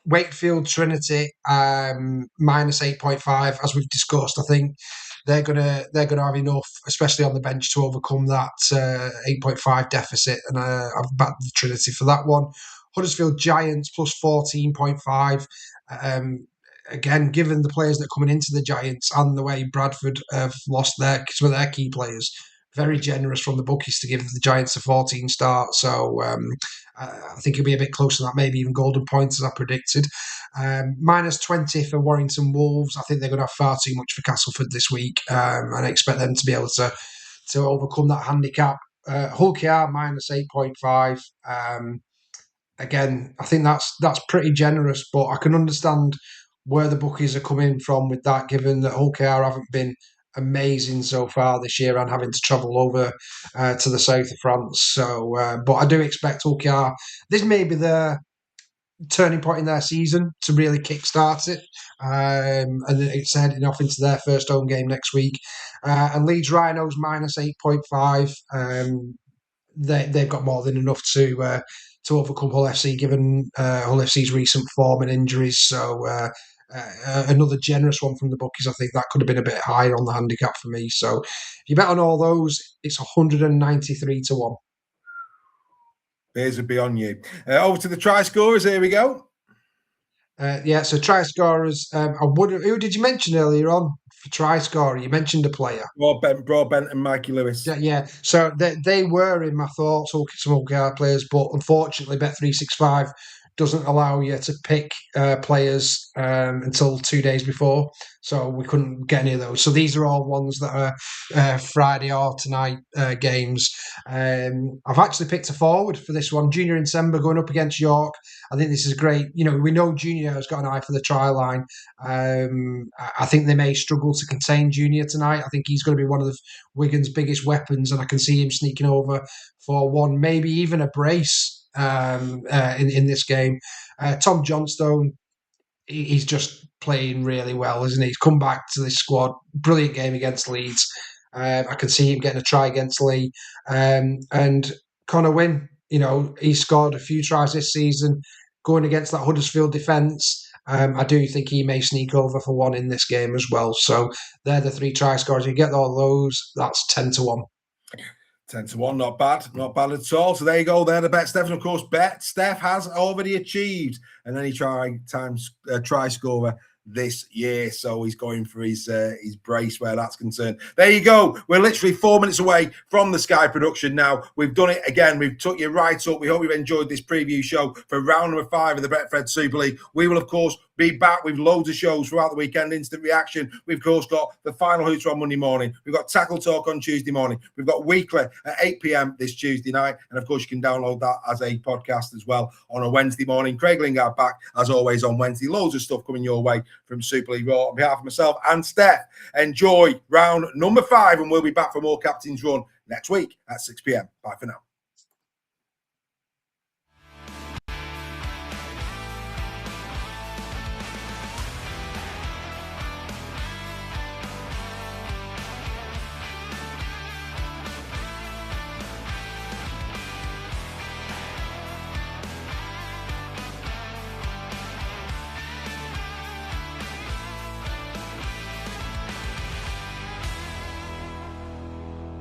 B: Wakefield Trinity minus 8.5, as we've discussed. I think they're gonna have enough, especially on the bench, to overcome that 8.5 deficit, and I've backed the Trinity for that one. Huddersfield Giants plus 14.5. Again, given the players that are coming into the Giants and the way Bradford have lost some of their key players, very generous from the bookies to give the Giants a 14 start. So I think it'll be a bit closer than that, maybe even golden points as I predicted. -20 for Warrington Wolves. I think they're going to have far too much for Castleford this week, and I expect them to be able to overcome that handicap. Hull KR -8.5. Again, I think that's pretty generous, but I can understand where the bookies are coming from with that, given that Hull KR haven't been amazing so far this year and having to travel over to the south of France. So, but I do expect Hull KR. This may be the turning point in their season to really kickstart it, and it's heading off into their first home game next week. And Leeds Rhinos -8.5. They've got more than enough to overcome Hull FC, given Hull FC's recent form and injuries. So another generous one from the bookies. I think that could have been a bit higher on the handicap for me. So if you bet on all those, it's 193 to 1.
A: Bears would be on you. Over to the try scorers. Here we go.
B: So try scorers. Who did you mention earlier on for try scorer? You mentioned a player.
A: Broadbent and Mikey Lewis.
B: Yeah. So they were in my thoughts, some OKR players, but unfortunately, Bet365 doesn't allow you to pick players until 2 days before. So we couldn't get any of those. So these are all ones that are Friday or tonight games. I've actually picked a forward for this one, Junior Nsemba going up against York. I think this is great. We know Junior has got an eye for the try line. I think they may struggle to contain Junior tonight. I think he's going to be one of Wigan's biggest weapons, and I can see him sneaking over for one, maybe even a brace in this game. Tom Johnstone, he's just playing really well, isn't he? He's come back to this squad. Brilliant game against Leeds. I can see him getting a try against Lee. And Connor Wynn, he scored a few tries this season going against that Huddersfield defence. I do think he may sneak over for one in this game as well. So they're the 3 try scores. You get all those, that's 10 to 1.
A: 10 to 1, not bad at all. So there you go. There the bet, Steph, and of course, Steph has already achieved an any try scorer this year, so he's going for his brace where that's concerned. There you go. We're literally 4 minutes away from the Sky production now. We've done it again. We've took you right up. We hope you've enjoyed this preview show for round number 5 of the Betfred Super League. We will, of course, be back with loads of shows throughout the weekend. Instant reaction. We've, of course, got the final hooter on Monday morning. We've got Tackle Talk on Tuesday morning. We've got Weekly at 8 p.m. this Tuesday night. And, of course, you can download that as a podcast as well on a Wednesday morning. Craig Lingard back, as always, on Wednesday. Loads of stuff coming your way from Super League Raw. On behalf of myself and Steph, enjoy round number 5, and we'll be back for more Captain's Run next week at 6 p.m. Bye for now.